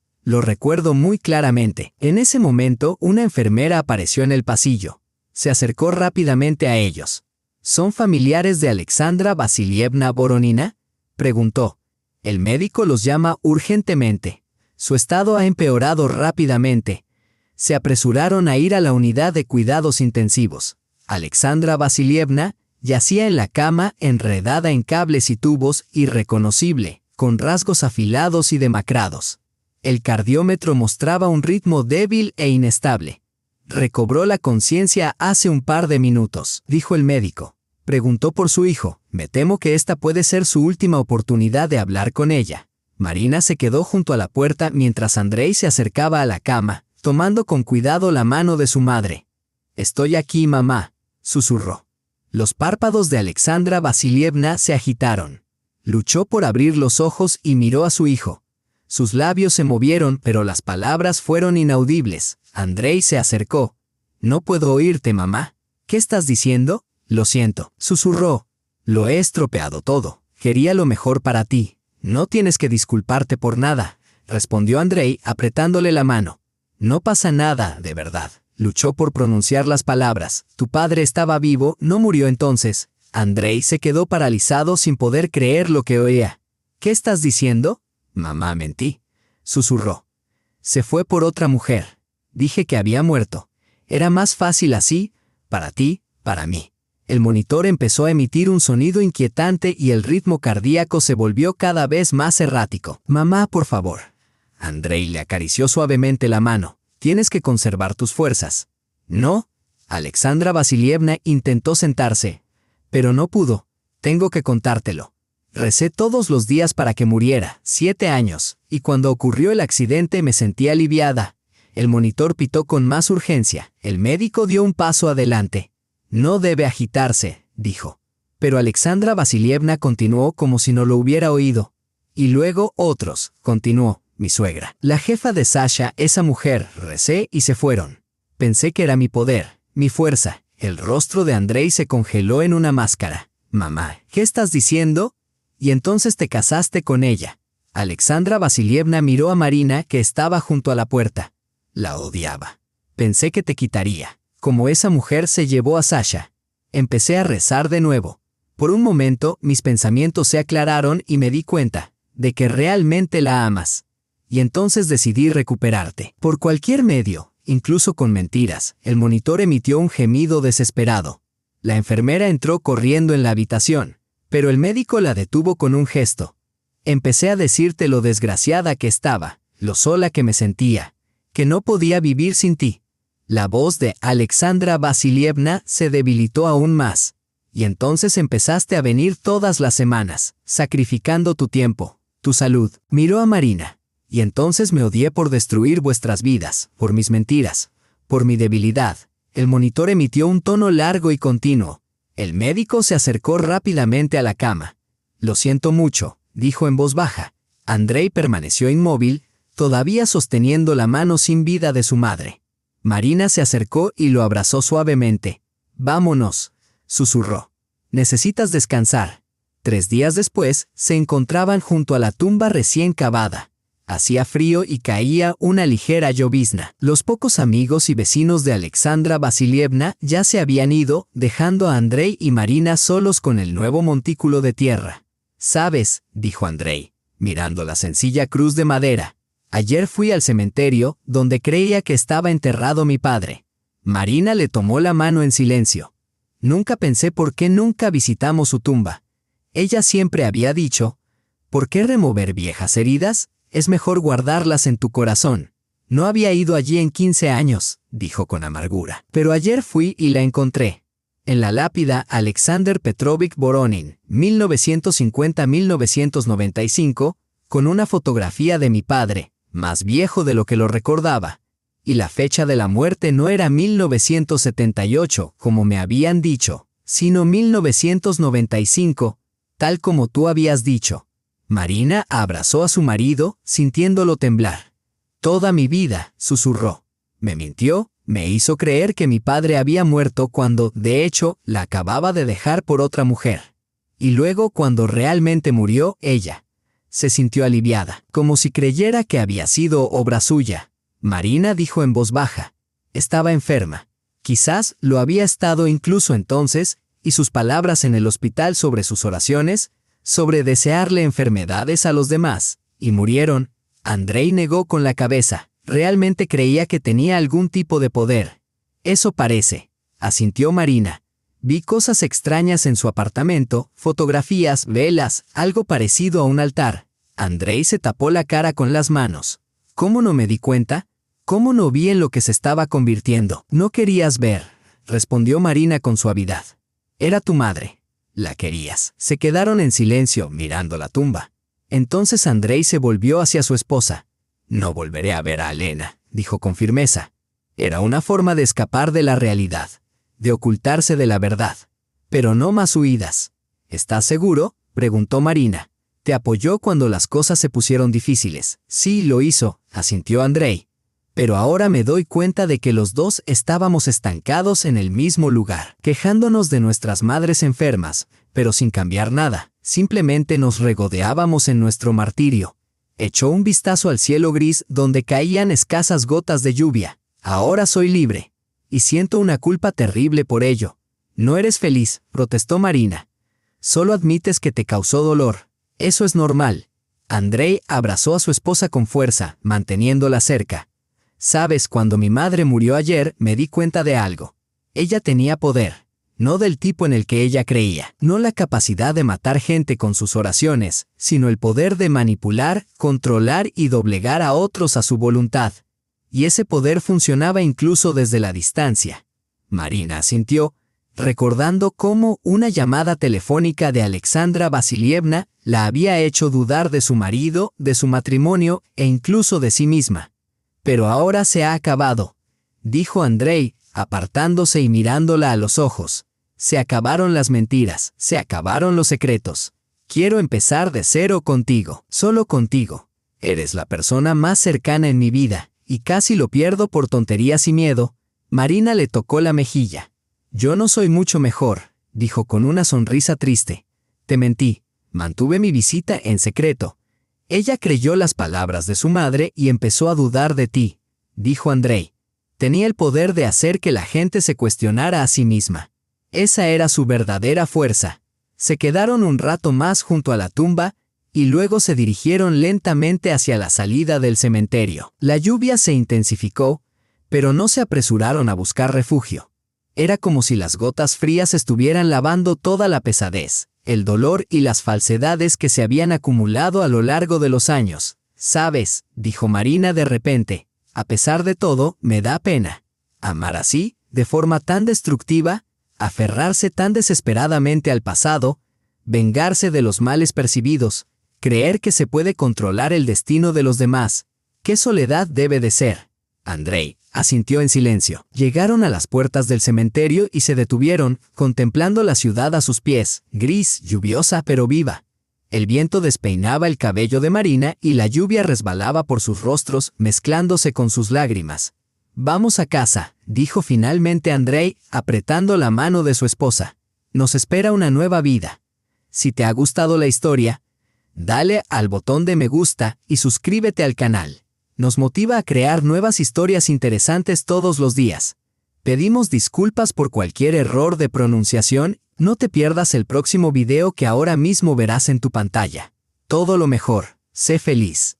muy claramente. En ese momento, una enfermera apareció en el pasillo. Se acercó rápidamente a ellos. ¿Son familiares de Alexandra Vasilievna Voronina?, preguntó. El médico los llama urgentemente. Su estado ha empeorado rápidamente. Se apresuraron a ir a la unidad de cuidados intensivos. Alexandra Vasilievna yacía en la cama enredada en cables y tubos, irreconocible, con rasgos afilados y demacrados. El cardiómetro mostraba un ritmo débil e inestable. Recobró la conciencia hace un par de minutos, dijo el médico. Preguntó por su hijo. Me temo que esta puede ser su última oportunidad de hablar con ella. Marina se quedó junto a la puerta mientras Andrei se acercaba a la cama, tomando con cuidado la mano de su madre. Estoy aquí, mamá, susurró. Los párpados de Alexandra Vasilievna se agitaron. Luchó por abrir los ojos y miró a su hijo. Sus labios se movieron, pero las palabras fueron inaudibles. Andrei se acercó. No puedo oírte, mamá. ¿Qué estás diciendo? Lo siento, susurró. Lo he estropeado todo. Quería lo mejor para ti. No tienes que disculparte por nada, respondió Andrei apretándole la mano. No pasa nada, de verdad. Luchó por pronunciar las palabras. Tu padre estaba vivo, no murió entonces. Andrei se quedó paralizado sin poder creer lo que oía. ¿Qué estás diciendo? Mamá, mentí, susurró. Se fue por otra mujer. Dije que había muerto. Era más fácil así, para ti, para mí. El monitor empezó a emitir un sonido inquietante y el ritmo cardíaco se volvió cada vez más errático. Mamá, por favor. Andrei le acarició suavemente la mano. Tienes que conservar tus fuerzas. No. Alexandra Vasilievna intentó sentarse, pero no pudo. Tengo que contártelo. Recé todos los días para que muriera, 7 años, y cuando ocurrió el accidente me sentí aliviada. El monitor pitó con más urgencia. El médico dio un paso adelante. No debe agitarse, dijo. Pero Alexandra Vasilievna continuó como si no lo hubiera oído. Y luego otros, continuó, mi suegra. La jefa de Sasha, esa mujer, recé y se fueron. Pensé que era mi poder, mi fuerza. El rostro de Andrei se congeló en una máscara. Mamá, ¿qué estás diciendo? Y entonces te casaste con ella. Alexandra Vasilievna miró a Marina, que estaba junto a la puerta. La odiaba. Pensé que te quitaría. Como esa mujer se llevó a Sasha. Empecé a rezar de nuevo. Por un momento, mis pensamientos se aclararon y me di cuenta de que realmente la amas. Y entonces decidí recuperarte. Por cualquier medio, incluso con mentiras, el monitor emitió un gemido desesperado. La enfermera entró corriendo en la habitación, pero el médico la detuvo con un gesto. Empecé a decirte lo desgraciada que estaba, lo sola que me sentía, que no podía vivir sin ti. La voz de Alexandra Vasilievna se debilitó aún más. Y entonces empezaste a venir todas las semanas, sacrificando tu tiempo, tu salud. Miró a Marina. Y entonces me odié por destruir vuestras vidas, por mis mentiras, por mi debilidad. El monitor emitió un tono largo y continuo. El médico se acercó rápidamente a la cama. Lo siento mucho, dijo en voz baja. Andrei permaneció inmóvil, todavía sosteniendo la mano sin vida de su madre. Marina se acercó y lo abrazó suavemente. Vámonos, susurró. Necesitas descansar. 3 días después, se encontraban junto a la tumba recién cavada. Hacía frío y caía una ligera llovizna. Los pocos amigos y vecinos de Alexandra Vasilievna ya se habían ido, dejando a Andrei y Marina solos con el nuevo montículo de tierra. «¿Sabes?», dijo Andrei, mirando la sencilla cruz de madera. «Ayer fui al cementerio, donde creía que estaba enterrado mi padre». Marina le tomó la mano en silencio. Nunca pensé por qué nunca visitamos su tumba. Ella siempre había dicho, «¿Por qué remover viejas heridas? Es mejor guardarlas en tu corazón». No había ido allí en 15 años, dijo con amargura. Pero ayer fui y la encontré. En la lápida Alexander Petrovich Voronin, 1950-1995, con una fotografía de mi padre, más viejo de lo que lo recordaba. Y la fecha de la muerte no era 1978, como me habían dicho, sino 1995, tal como tú habías dicho. Marina abrazó a su marido, sintiéndolo temblar. Toda mi vida, susurró. Me mintió, me hizo creer que mi padre había muerto cuando, de hecho, la acababa de dejar por otra mujer. Y luego, cuando realmente murió, ella se sintió aliviada, como si creyera que había sido obra suya. Marina dijo en voz baja. Estaba enferma. Quizás lo había estado incluso entonces, y sus palabras en el hospital sobre sus oraciones, sobre desearle enfermedades a los demás, y murieron. Andrei negó con la cabeza. Realmente creía que tenía algún tipo de poder. Eso parece, asintió Marina. Vi cosas extrañas en su apartamento, fotografías, velas, algo parecido a un altar. Andrei se tapó la cara con las manos. ¿Cómo no me di cuenta? ¿Cómo no vi en lo que se estaba convirtiendo? No querías ver, respondió Marina con suavidad. Era tu madre. La querías. Se quedaron en silencio, mirando la tumba. Entonces Andrei se volvió hacia su esposa. No volveré a ver a Elena, dijo con firmeza. Era una forma de escapar de la realidad, de ocultarse de la verdad. Pero no más huidas. ¿Estás seguro?, preguntó Marina. Te apoyó cuando las cosas se pusieron difíciles. Sí, lo hizo, asintió Andrei. Pero ahora me doy cuenta de que los dos estábamos estancados en el mismo lugar, quejándonos de nuestras madres enfermas, pero sin cambiar nada. Simplemente nos regodeábamos en nuestro martirio. Echó un vistazo al cielo gris donde caían escasas gotas de lluvia. Ahora soy libre. Y siento una culpa terrible por ello. No eres feliz, protestó Marina. Solo admites que te causó dolor. Eso es normal. Andrei abrazó a su esposa con fuerza, manteniéndola cerca. Sabes, cuando mi madre murió ayer, me di cuenta de algo. Ella tenía poder. No del tipo en el que ella creía. No la capacidad de matar gente con sus oraciones, sino el poder de manipular, controlar y doblegar a otros a su voluntad. Y ese poder funcionaba incluso desde la distancia. Marina asintió, recordando cómo una llamada telefónica de Alexandra Vasilievna la había hecho dudar de su marido, de su matrimonio e incluso de sí misma. Pero ahora se ha acabado, dijo Andrei, apartándose y mirándola a los ojos. Se acabaron las mentiras, se acabaron los secretos. Quiero empezar de cero contigo, solo contigo. Eres la persona más cercana en mi vida, y casi lo pierdo por tonterías y miedo. Marina le tocó la mejilla. Yo no soy mucho mejor, dijo con una sonrisa triste. Te mentí, mantuve mi visita en secreto. Ella creyó las palabras de su madre y empezó a dudar de ti, dijo Andrei. Tenía el poder de hacer que la gente se cuestionara a sí misma. Esa era su verdadera fuerza. Se quedaron un rato más junto a la tumba y luego se dirigieron lentamente hacia la salida del cementerio. La lluvia se intensificó, pero no se apresuraron a buscar refugio. Era como si las gotas frías estuvieran lavando toda la pesadez, el dolor y las falsedades que se habían acumulado a lo largo de los años. «Sabes», dijo Marina de repente, «a pesar de todo, me da pena. Amar así, de forma tan destructiva, aferrarse tan desesperadamente al pasado, vengarse de los males percibidos, creer que se puede controlar el destino de los demás. ¿Qué soledad debe de ser?» Andrei asintió en silencio. Llegaron a las puertas del cementerio y se detuvieron, contemplando la ciudad a sus pies, gris, lluviosa pero viva. El viento despeinaba el cabello de Marina y la lluvia resbalaba por sus rostros, mezclándose con sus lágrimas. «Vamos a casa», dijo finalmente Andrei, apretando la mano de su esposa. «Nos espera una nueva vida. Si te ha gustado la historia, dale al botón de me gusta y suscríbete al canal. Nos motiva a crear nuevas historias interesantes todos los días. Pedimos disculpas por cualquier error de pronunciación. No te pierdas el próximo video que ahora mismo verás en tu pantalla. Todo lo mejor. Sé feliz.